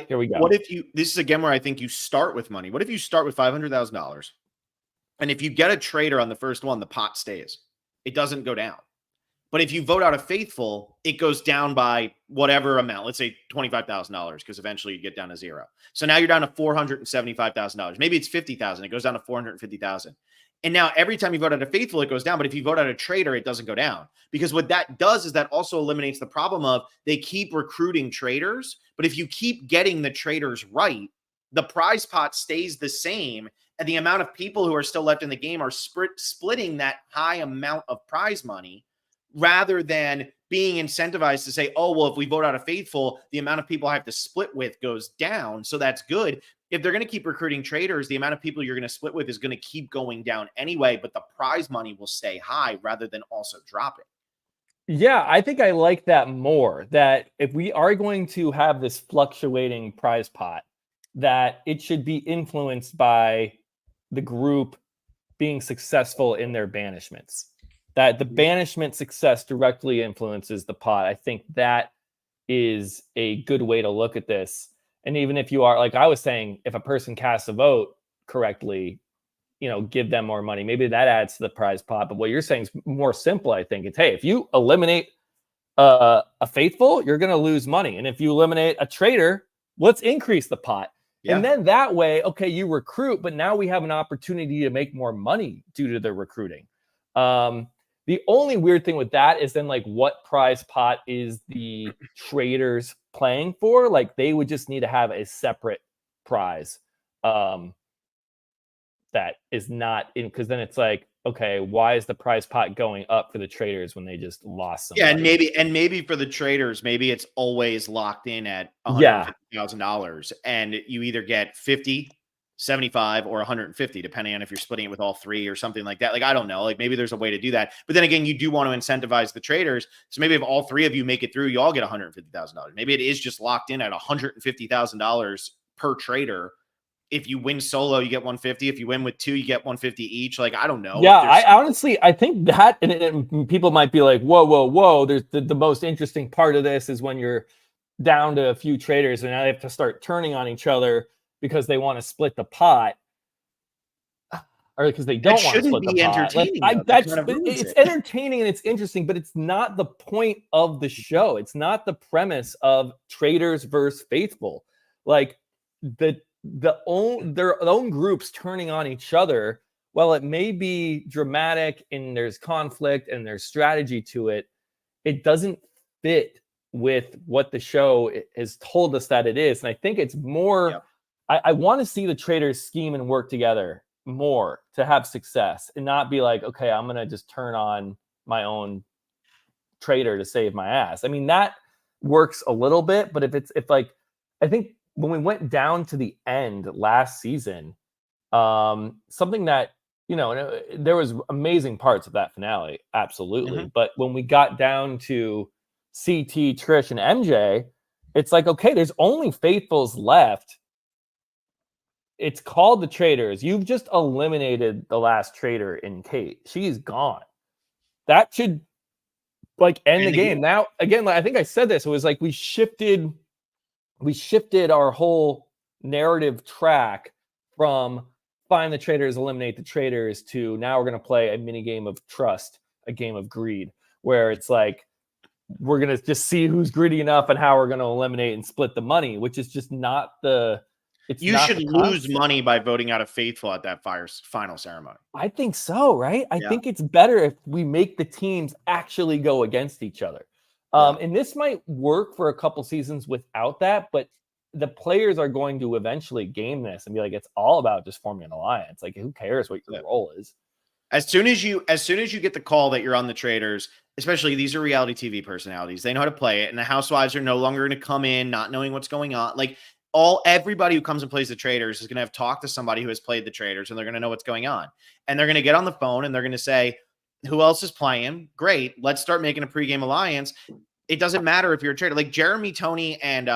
Here we go. What if this is again where I think you start with money. What if you start with $500,000? And if you get a trader on the first one, the pot stays. It doesn't go down. But if you vote out a faithful, it goes down by whatever amount. Let's say $25,000, because eventually you get down to zero. So now you're down to $475,000. Maybe it's $50,000. It goes down to $450,000. And now every time you vote out a faithful, it goes down. But if you vote out a trader, it doesn't go down. Because what that does is that also eliminates the problem of they keep recruiting traders. But if you keep getting the traders right, the prize pot stays the same. And the amount of people who are still left in the game are splitting that high amount of prize money, rather than being incentivized to say, oh, well, if we vote out a faithful, the amount of people I have to split with goes down. So that's good. If they're going to keep recruiting traders, the amount of people you're going to split with is going to keep going down anyway, but the prize money will stay high rather than also dropping. Yeah, I think I like that more, that if we are going to have this fluctuating prize pot, that it should be influenced by the group being successful in their banishments. That the banishment success directly influences the pot. I think that is a good way to look at this. And even if you are, like I was saying, if a person casts a vote correctly, give them more money. Maybe that adds to the prize pot. But what you're saying is more simple, I think. It's, hey, if you eliminate a faithful, you're going to lose money. And if you eliminate a traitor, let's increase the pot. Yeah. And then that way, okay, you recruit, but now we have an opportunity to make more money due to the recruiting. The only weird thing with that is then, like, what prize pot is the traders playing for? Like, they would just need to have a separate prize that is not in, because then it's like, okay, why is the prize pot going up for the traders when they just lost somebody? Yeah, and maybe for the traders, maybe it's always locked in at $150,000, and you either get 50, 75, or 150, depending on if you're splitting it with all three or something like that. Like, I don't know. Like, maybe there's a way to do that. But then again, you do want to incentivize the traders. So maybe if all three of you make it through, you all get $150,000. Maybe it is just locked in at $150,000 per trader. If you win solo, you get 150. If you win with two, you get 150 each. Like, I don't know. Yeah, I think that, and people might be like, whoa. There's the most interesting part of this is when you're down to a few traders and now they have to start turning on each other because they want to split the pot, or because they don't want to split the pot. It's entertaining and it's interesting, but it's not the point of the show. It's not the premise of traders versus faithful. Like, their own groups turning on each other, while it may be dramatic and there's conflict and there's strategy to it, it doesn't fit with what the show has told us that it is. And I think it's more, yep. I want to see the traders scheme and work together more to have success, and not be like, okay, I'm going to just turn on my own trader to save my ass. I mean, that works a little bit, but I think when we went down to the end last season, something that, there was amazing parts of that finale, absolutely. Mm-hmm. But when we got down to CT, Trish, and MJ, it's like, okay, there's only faithfuls left. It's called the Traitors. You've just eliminated the last traitor in Kate. She's gone. That should end the game. Now, again, I think I said this. It was like we shifted our whole narrative track from find the traitors, eliminate the traitors, to now we're going to play a mini game of trust, a game of greed, where it's like we're going to just see who's greedy enough and how we're going to eliminate and split the money, which is just not the. You should lose money by voting out a faithful at that final ceremony. I think so, right? I think it's better if we make the teams actually go against each other. And this might work for a couple seasons without that, but the players are going to eventually game this and be like, it's all about just forming an alliance. Like, who cares what your role is? As soon as you get the call that you're on the Traitors, especially these are reality TV personalities, they know how to play it, and the housewives are no longer going to come in not knowing what's going on. Like, everybody who comes and plays the Traitors is going to have talked to somebody who has played the Traitors, and they're going to know what's going on. And they're going to get on the phone and they're going to say, who else is playing? Great. Let's start making a pregame alliance. It doesn't matter if you're a traitor. Like, Jeremy, Tony, and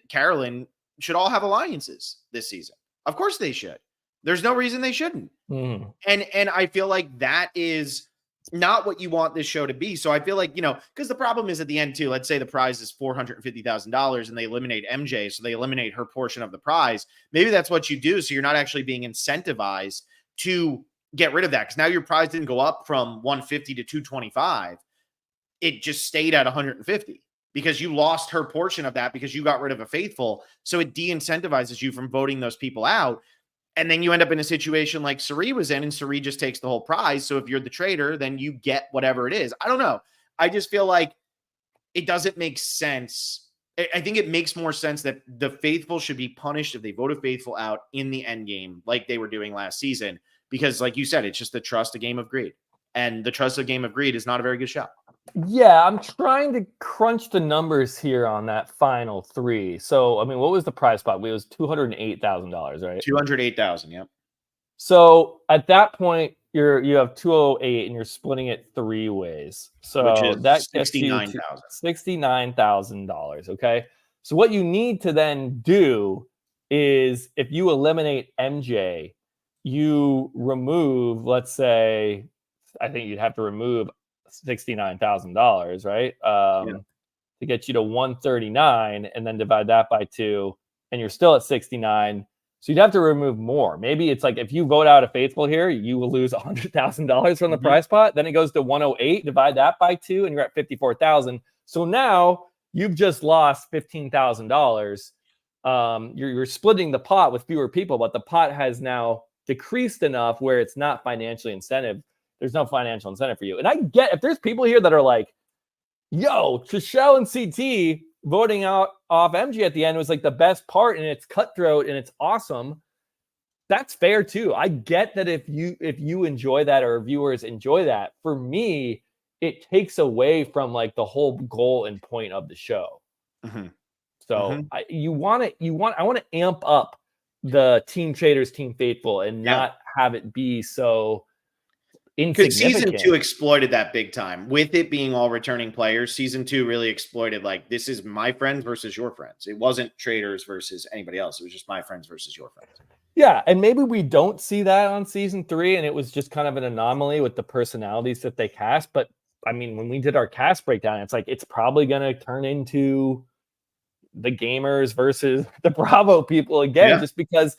Carolyn should all have alliances this season. Of course they should. There's no reason they shouldn't. Mm. And I feel like that is not what you want this show to be. So I feel like, because the problem is at the end too, let's say the prize is $450,000 and they eliminate MJ. So they eliminate her portion of the prize. Maybe that's what you do. So you're not actually being incentivized to get rid of that. Cause now your prize didn't go up from 150 to 225. It just stayed at 150 because you lost her portion of that because you got rid of a faithful. So it de-incentivizes you from voting those people out. And then you end up in a situation like Cirie was in, and Cirie just takes the whole prize. So if you're the traitor, then you get whatever it is. I don't know. I just feel like it doesn't make sense. I think it makes more sense that the faithful should be punished if they vote a faithful out in the end game, like they were doing last season. Because like you said, it's just the trust, a game of greed. And the trust, a game of greed is not a very good show. Yeah, I'm trying to crunch the numbers here on that final 3. So, I mean, what was the prize pot? It was $208,000, right? 208,000. Yep. So at that point, you have 208 and you're splitting it 3 ways. So which is that gets you $69,000. Okay. So what you need to then do is if you eliminate MJ, you remove, let's say, I think you'd have to remove $69,000, right? To get you to 139 and then divide that by 2, and you're still at 69. So you'd have to remove more. Maybe it's like if you vote out a faithful here, you will lose $100,000 from the prize pot. Then it goes to 108, divide that by 2, and you're at 54,000. So now you've just lost $15,000. You're splitting the pot with fewer people, but the pot has now decreased enough where it's not financially incentive. There's no financial incentive for you. And I get if there's people here that are like, yo, Trishelle and CT voting out off MJ at the end was like the best part, and it's cutthroat and it's awesome. That's fair too. I get that if you enjoy that or viewers enjoy that. For me, it takes away from like the whole goal and point of the show. Mm-hmm. So I want to amp up the Team Traitors, Team Faithful, and not have it be so insignificant. Because season 2 exploited that big time. With it being all returning players, season 2 really exploited like, this is my friends versus your friends. It wasn't Traitors versus anybody else. It was just my friends versus your friends. Yeah, and maybe we don't see that on season 3, and it was just kind of an anomaly with the personalities that they cast. But I mean, when we did our cast breakdown, it's like it's probably going to turn into the gamers versus the Bravo people again, just because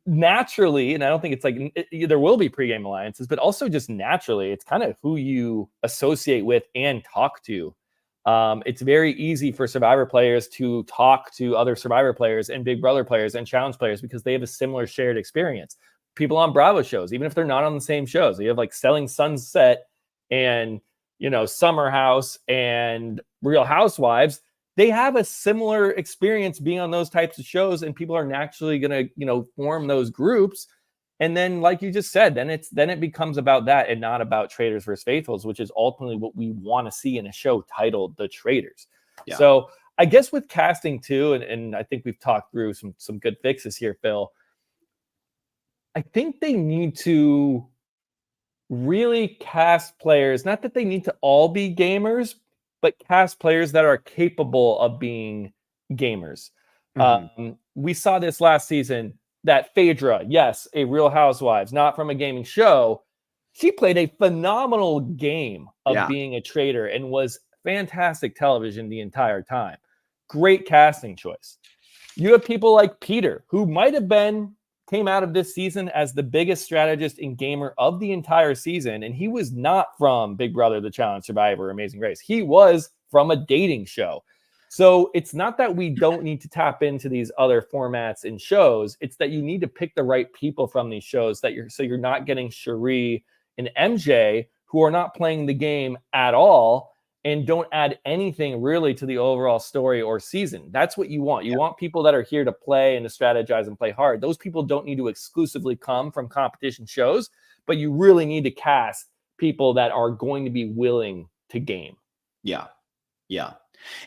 naturally, and I don't think it's like there will be pregame alliances, but also just naturally, it's kind of who you associate with and talk to. It's very easy for Survivor players to talk to other Survivor players and Big Brother players and Challenge players because they have a similar shared experience. People on Bravo shows, even if they're not on the same shows, you have like Selling Sunset and, Summer House and Real Housewives. They have a similar experience being on those types of shows, and people are naturally going to, form those groups. And then, like you just said, then it becomes about that and not about Traitors versus Faithfuls, which is ultimately what we want to see in a show titled The Traitors. Yeah. So I guess with casting too, and I think we've talked through some good fixes here, Phil. I think they need to really cast players, not that they need to all be gamers, but cast players that are capable of being gamers. We saw this last season that Phaedra, yes, a Real Housewives, not from a gaming show, she played a phenomenal game of being a traitor and was fantastic television the entire time. Great casting choice. You have people like Peter, who might have came out of this season as the biggest strategist and gamer of the entire season. And he was not from Big Brother, The Challenge, Survivor, Amazing Race. He was from a dating show. So it's not that we don't need to tap into these other formats and shows. It's that you need to pick the right people from these shows so you're not getting Cirie and MJ who are not playing the game at all and don't add anything really to the overall story or season. That's what you want. You want people that are here to play and to strategize and play hard. Those people don't need to exclusively come from competition shows, but you really need to cast people that are going to be willing to game. Yeah.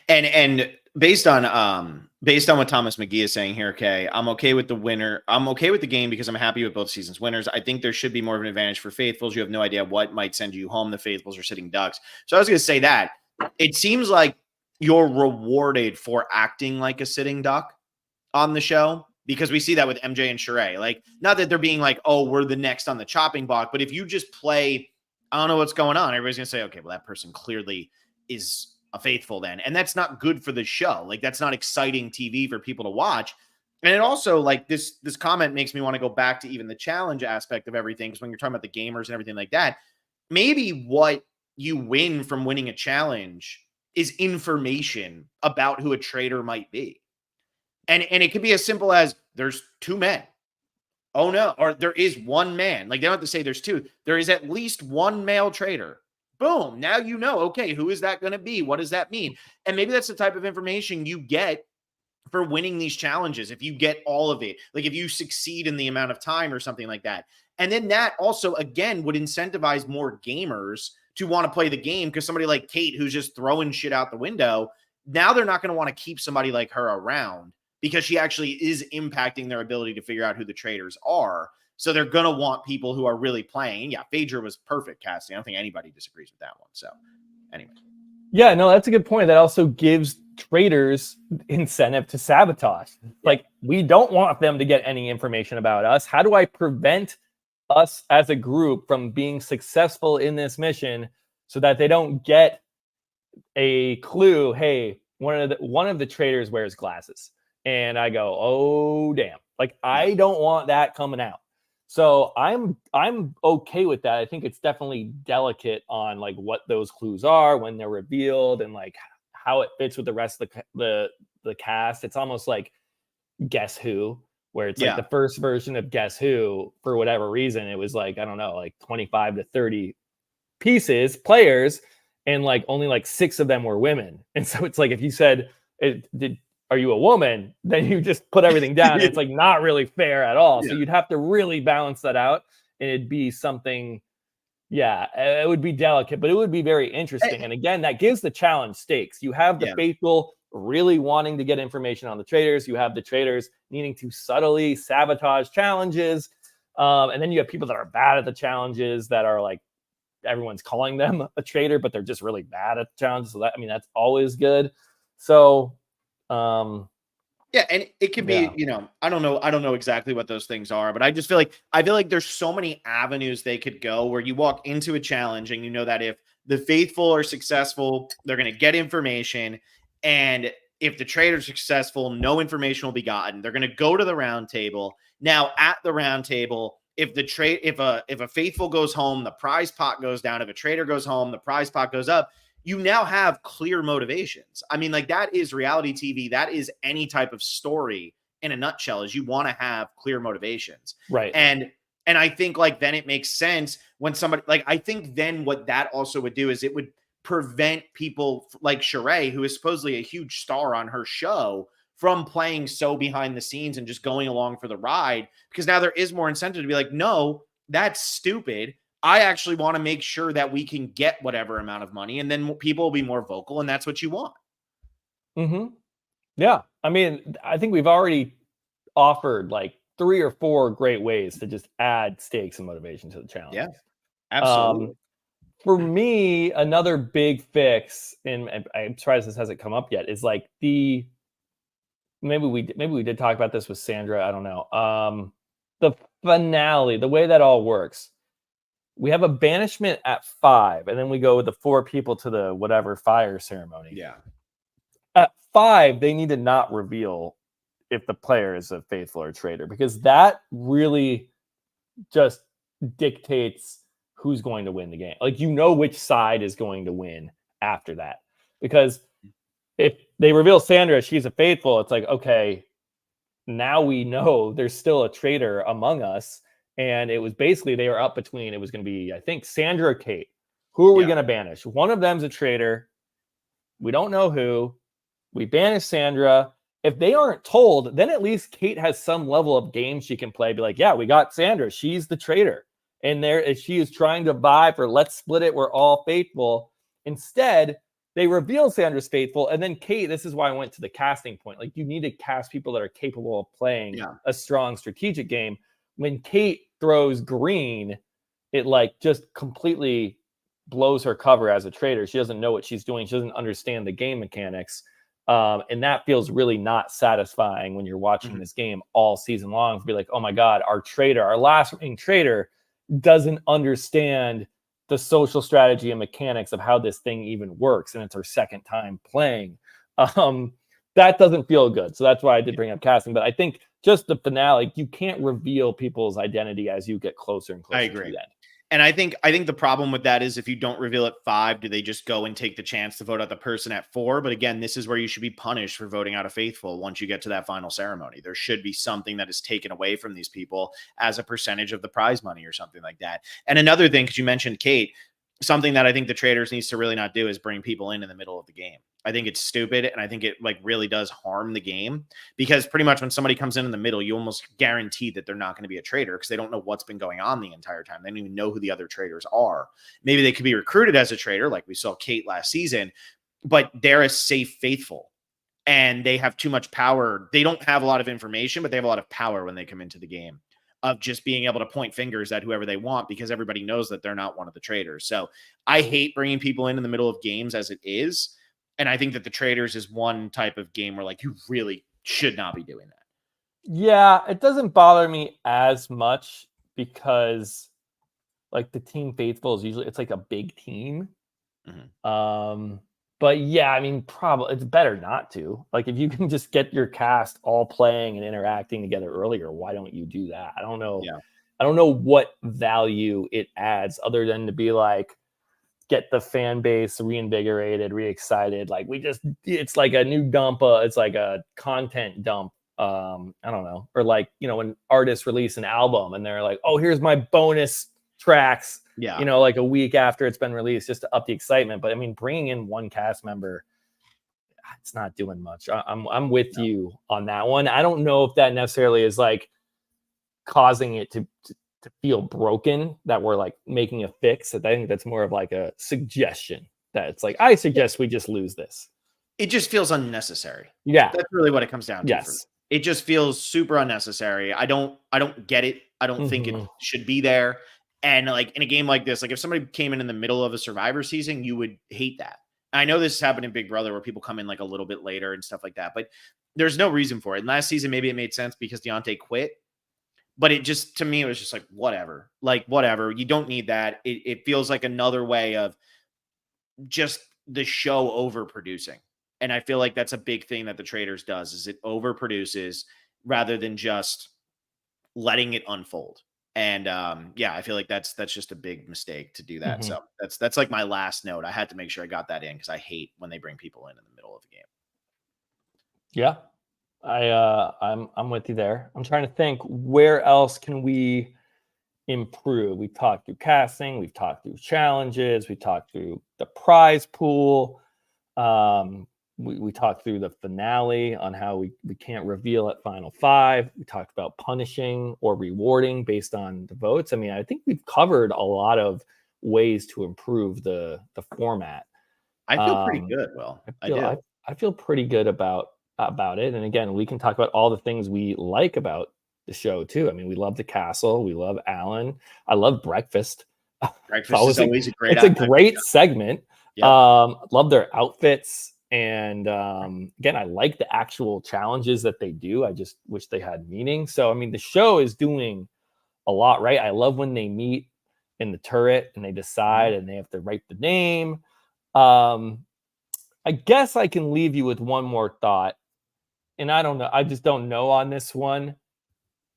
And based on what Thomas McGee is saying here, okay, I'm okay with the winner. I'm okay with the game because I'm happy with both seasons winners. I think there should be more of an advantage for Faithfuls. You have no idea what might send you home. The Faithfuls are sitting ducks. So I was going to say that it seems like you're rewarded for acting like a sitting duck on the show. because we see that with MJ and Sheree. Like, not that they're being like, oh, we're the next on the chopping block, but if you just play, I don't know what's going on, everybody's going to say, okay, well, that person clearly is a faithful then. And that's not good for the show. Like, that's not exciting TV for people to watch. And it also, like, this comment makes me want to go back to even the challenge aspect of everything. Because when you're talking about the gamers and everything like that, maybe what you win from winning a challenge is information about who a traitor might be. And it could be as simple as there's 2 men. Oh no, or there is 1 man. Like, they don't have to say there's 2. There is at least 1 male traitor. Boom. Now you know, okay, who is that going to be? What does that mean? And maybe that's the type of information you get for winning these challenges. If you get all of it, like if you succeed in the amount of time or something like that. And then that also, again, would incentivize more gamers to want to play the game, because somebody like Kate, who's just throwing shit out the window, now they're not going to want to keep somebody like her around, because she actually is impacting their ability to figure out who the traitors are. So they're going to want people who are really playing. Yeah, Phaedra was perfect casting. I don't think anybody disagrees with that one. So anyway. Yeah, no, that's a good point. That also gives traitors incentive to sabotage. Like, we don't want them to get any information about us. How do I prevent us as a group from being successful in this mission so that they don't get a clue? Hey, one of the traitors wears glasses. And I go, oh damn. Like, I don't want that coming out. So I'm okay with that. I think it's definitely delicate on like what those clues are when they're revealed, and like how it fits with the rest of the cast. It's almost like Guess Who, where it's like the first version of Guess Who, for whatever reason, it was like, I don't know, like 25 to 30 players, and like only like 6 of them were women. And so it's like, if you said, are you a woman? Then you just put everything down. It's like not really fair at all. Yeah. So you'd have to really balance that out, and it'd be something, it would be delicate, but it would be very interesting. And again, that gives the challenge stakes. You have the faithful really wanting to get information on the traitors. You have the traitors needing to subtly sabotage challenges. And then you have people that are bad at the challenges, that are like, everyone's calling them a traitor, but they're just really bad at the challenges. So that's always good. So, and it can be, I don't know exactly what those things are, but I just feel like there's so many avenues they could go, where you walk into a challenge and you know that if the faithful are successful, they're going to get information. And if the traitors are successful, no information will be gotten. They're going to go to the round table. Now at the round table, if a faithful goes home, the prize pot goes down. If a traitor goes home, the prize pot goes up. You now have clear motivations. I mean, like, that is reality TV. That is any type of story in a nutshell, is you want to have clear motivations. Right. And I think, like, then it makes sense when somebody, like, I think then what that also would do is it would prevent people like Sheree, who is supposedly a huge star on her show, from playing so behind the scenes and just going along for the ride, because now there is more incentive to be like, no, that's stupid. I actually want to make sure that we can get whatever amount of money, and then people will be more vocal, and that's what you want. Mm-hmm. Yeah. I mean, I think we've already offered like 3 or 4 great ways to just add stakes and motivation to the challenge. Yeah, absolutely. For me, another big fix, and I'm surprised this hasn't come up yet, is like maybe we did talk about this with Sandra. I don't know. The finale, the way that all works. We have a banishment at 5, and then we go with the 4 people to the whatever fire ceremony. Yeah. At 5, they need to not reveal if the player is a faithful or traitor, because that really just dictates who's going to win the game. Like, which side is going to win after that. Because if they reveal Sandra, she's a faithful, it's like, okay, now we know there's still a traitor among us. And it was basically, they were up between, it was going to be, I think, Sandra or Kate. Who are we going to banish? One of them's a traitor. We don't know who. We banish Sandra. If they aren't told, then at least Kate has some level of game she can play. Be like, yeah, we got Sandra. She's the traitor. And she is trying to vie for, let's split it. We're all faithful. Instead, they reveal Sandra's faithful. And then Kate, this is why I went to the casting point. Like, you need to cast people that are capable of playing a strong strategic game. When Kate throws green, it like just completely blows her cover as a traitor. She doesn't know what she's doing. She doesn't understand the game mechanics. And that feels really not satisfying when you're watching this game all season long, to be like, oh my God, our last remaining traitor doesn't understand the social strategy and mechanics of how this thing even works. And it's our second time playing. That doesn't feel good. So that's why I did bring up casting. But I think just the finale, you can't reveal people's identity as you get closer and closer to the end. And I think the problem with that is if you don't reveal at 5, do they just go and take the chance to vote out the person at 4? But again, this is where you should be punished for voting out a faithful once you get to that final ceremony. There should be something that is taken away from these people as a percentage of the prize money or something like that. And another thing, because you mentioned Kate, something that I think the Traitors needs to really not do is bring people in the middle of the game. I think it's stupid, and I think it like really does harm the game, because pretty much when somebody comes in the middle, you almost guarantee that they're not going to be a traitor because they don't know what's been going on the entire time. They don't even know who the other traitors are. Maybe they could be recruited as a traitor, like we saw Kate last season, but they're a safe faithful, and they have too much power. They don't have a lot of information, but they have a lot of power when they come into the game, of just being able to point fingers at whoever they want because everybody knows that they're not one of the traitors. So I hate bringing people in the middle of games as it is. And I think that the Traitors is one type of game where like you really should not be doing that. Yeah, it doesn't bother me as much because like the Team Faithful is usually, it's like a big team. But yeah, I mean, probably it's better not to. Like if you can just get your cast all playing and interacting together earlier, why don't you do that? I don't know. Yeah. I don't know what value it adds other than to be like, get the fan base reinvigorated, re-excited. Like it's like a new dump. It's like a content dump. I don't know. Or like, when artists release an album and they're like, oh, here's my bonus tracks, like a week after it's been released, just to up the excitement. But I mean, bringing in one cast member, it's not doing much. I'm with you on that one. I don't know if that necessarily is like causing it to feel broken, that we're like making a fix. I think that's more of like a suggestion that it's like, I suggest we just lose this. It just feels unnecessary. Yeah. That's really what it comes down to. Yes. It just feels super unnecessary. I don't get it. I don't think it should be there. And like in a game like this, like if somebody came in the middle of a Survivor season, you would hate that. I know this has happened in Big Brother where people come in like a little bit later and stuff like that, but there's no reason for it. And last season, maybe it made sense because Deontay quit. But it just, to me, it was just like, whatever. Like, whatever. You don't need that. It feels like another way of just the show overproducing. And I feel like that's a big thing that the Traitors does, is it overproduces rather than just letting it unfold. And I feel like that's just a big mistake to do that. So that's like my last note. I had to make sure I got that in because I hate when they bring people in the middle of the game. Yeah. I'm with you there. I'm trying to think, where else can we improve? We talked through casting, we've talked through challenges, we talked through the prize pool. We talked through the finale on how we can't reveal at final 5. We talked about punishing or rewarding based on the votes. I mean, I think we've covered a lot of ways to improve the format. I feel pretty good. Well, I feel pretty good about it. And again, we can talk about all the things we like about the show too. I mean, we love the castle. We love Alan. I love breakfast. Breakfast is always a great. It's a great segment. Yep. Love their outfits. And again, I like the actual challenges that they do. I just wish they had meaning. So, I mean, the show is doing a lot, right? I love when they meet in the turret and they decide and they have to write the name. I guess I can leave you with one more thought. And I don't know. I just don't know on this one.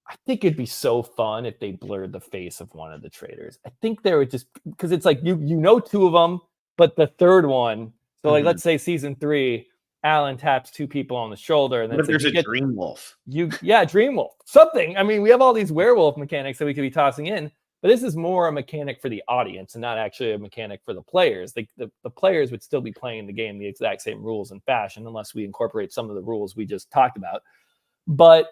I think it'd be so fun if they blurred the face of one of the traitors. I think they would just, because it's like, you know 2 of them, but the third one. So like, let's say season 3, Alan taps 2 people on the shoulder. And then there's a Dream Wolf. Dream Wolf. Something. I mean, we have all these werewolf mechanics that we could be tossing in, but this is more a mechanic for the audience and not actually a mechanic for the players. The players would still be playing the game the exact same rules and fashion, unless we incorporate some of the rules we just talked about. But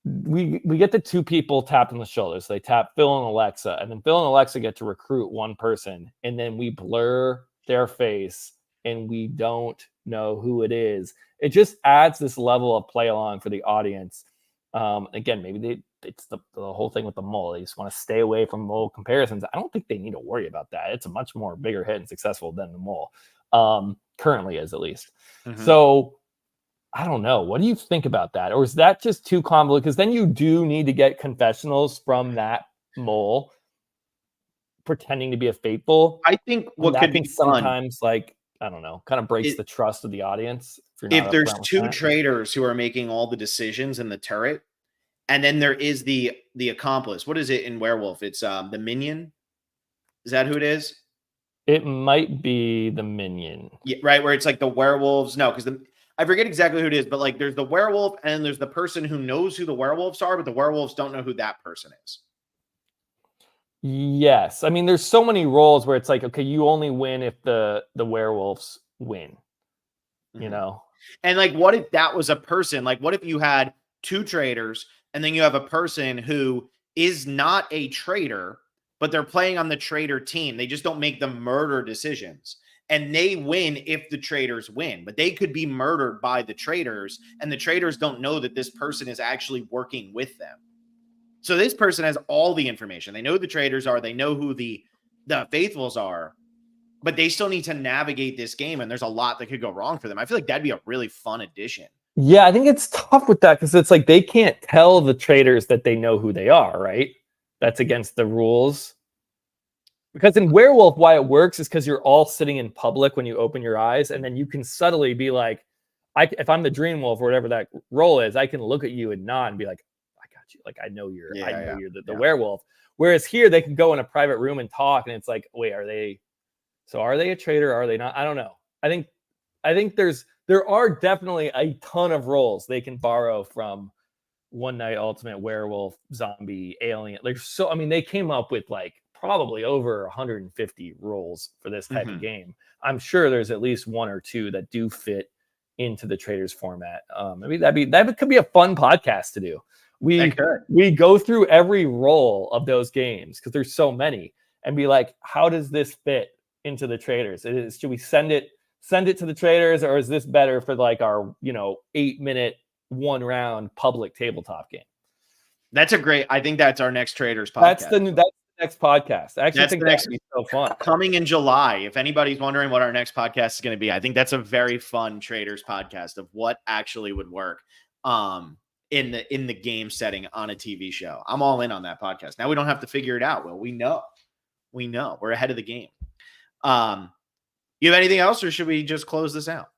we get the 2 people tapped on the shoulders. So they tap Phil and Alexa, and then Phil and Alexa get to recruit one person, and then we blur their face and we don't know who it is. It just adds this level of play along for the audience. Again, maybe it's the whole thing with the mole. They just want to stay away from mole comparisons. I don't think they need to worry about that. It's a much more bigger hit and successful than the mole, currently is, at least. So I don't know. What do you think about that? Or is that just too convoluted? Because then you do need to get confessionals from that mole pretending to be a faithful. I think And what that could can be fun sometimes, like, I don't know, kind of breaks is the trust of the audience if you're not if there's upfront with two that. traitors who are making all the decisions in the turret, and then there is the accomplice. What is it in Werewolf? It's the minion. Is that who it is? It might be the minion. Yeah, right. Where it's like the werewolves. No, because I forget exactly who it is, but like there's the werewolf and there's the person who knows who the werewolves are, but the werewolves don't know who that person is. Yes. I mean, there's so many roles where it's like, okay, you only win if the werewolves win, you Mhm. know? And like, what if that was a person? Like, what if you had two traitors and then you have a person who is not a traitor, but they're playing on the traitor team? They just don't make the murder decisions. And they win if the traitors win, but they could be murdered by the traitors, and the traitors don't know that this person is actually working with them. So this person has all the information. They know who the traitors are, they know who the faithfuls are, but they still need to navigate this game, and there's a lot that could go wrong for them. I feel like that'd be a really fun addition. Yeah, I think it's tough with that because it's like they can't tell the traders that they know who they are, right? That's against the rules. Because in Werewolf, why it works is because you're all sitting in public when you open your eyes, and then you can subtly be like, if I'm the Dream Wolf or whatever that role is, I can look at you and nod and be like, I got you. Like I know you're the werewolf. Whereas here they can go in a private room and talk, and it's like, wait, are they a traitor? Are they not? I don't know. I think there are definitely a ton of roles they can borrow from One Night Ultimate, Werewolf, Zombie, Alien. Like so, I mean, they came up with like probably over 150 roles for this type of game. I'm sure there's at least one or two that do fit into the Traitors format. Maybe that could be a fun podcast to do. We go through every role of those games because there's so many, and be like, how does this fit into the Traitors? Should we send it to the Traitors, or is this better for like our 8-minute 1-round public tabletop game? That's a great. I think that's our next Traitors podcast. That's the next podcast. I actually think that's that'd be so fun. Coming in July. If anybody's wondering what our next podcast is going to be, I think that's a very fun Traitors podcast of what actually would work in the game setting on a TV show. I'm all in on that podcast. Now we don't have to figure it out. Well, we know we're ahead of the game. You have anything else, or should we just close this out?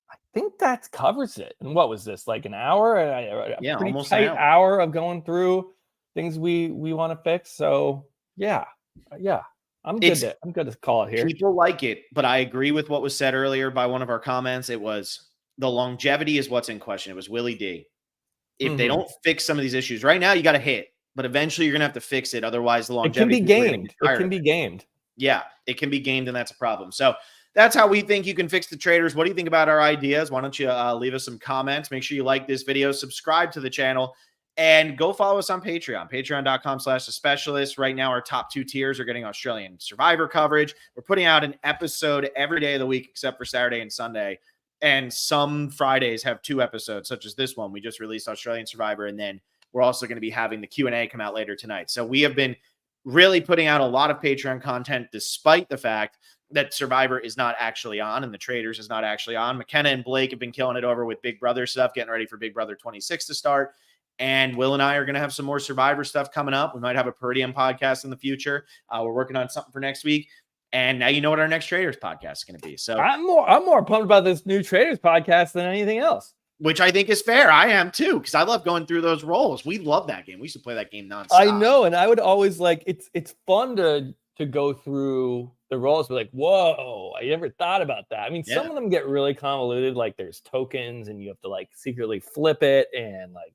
I think that covers it. And what was this, like an hour? Yeah, pretty almost tight an hour of going through things we want to fix. So yeah, I'm good to call it here. People like it, but I agree with what was said earlier by one of our comments. It was the longevity is what's in question. It was Willie D. If they don't fix some of these issues right now, you got to hit, but eventually you're gonna have to fix it. Otherwise, the longevity it can be gamed. Yeah, it can be gamed, and that's a problem. So that's how we think you can fix the Traitors. What do you think about our ideas? Why don't you leave us some comments? Make sure you like this video, subscribe to the channel, and go follow us on Patreon, patreon.com/thespecialist. Right now, our top 2 tiers are getting Australian Survivor coverage. We're putting out an episode every day of the week except for Saturday and Sunday. And some Fridays have 2 episodes, such as this one. We just released Australian Survivor, and then we're also going to be having the Q&A come out later tonight. So we have been really putting out a lot of Patreon content, despite the fact that Survivor is not actually on and the Traitors is not actually on. McKenna and Blake have been killing it over with Big Brother stuff, getting ready for Big Brother 26 to start. And Will and I are going to have some more Survivor stuff coming up. We might have a Peridium podcast in the future. We're working on something for next week. And now you know what our next Traitors podcast is going to be. So I'm more pumped about this new Traitors podcast than anything else. Which I think is fair. I am too, because I love going through those roles. We love that game. We used to play that game nonstop. I know, and I would always like it's fun to go through the roles. Be like, whoa, I never thought about that. I mean, some of them get really convoluted. Like there's tokens, and you have to like secretly flip it, and like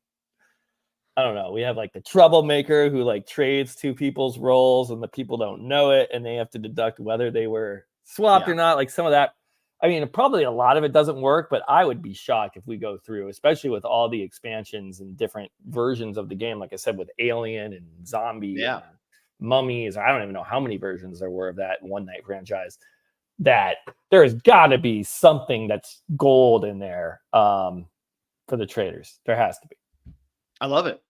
I don't know. We have like the troublemaker who like trades 2 people's roles, and the people don't know it, and they have to deduct whether they were swapped or not. Like some of that. I mean, probably a lot of it doesn't work, but I would be shocked if we go through, especially with all the expansions and different versions of the game. Like I said, with Alien and Zombie and Mummies. I don't even know how many versions there were of that One Night franchise. That there's got to be something that's gold in there for the Traitors. There has to be. I love it.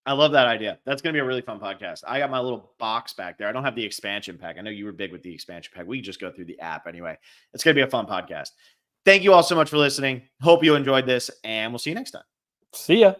I love that idea. That's going to be a really fun podcast. I got my little box back there. I don't have the expansion pack. I know you were big with the expansion pack. We just go through the app anyway. It's going to be a fun podcast. Thank you all so much for listening. Hope you enjoyed this, and we'll see you next time. See ya.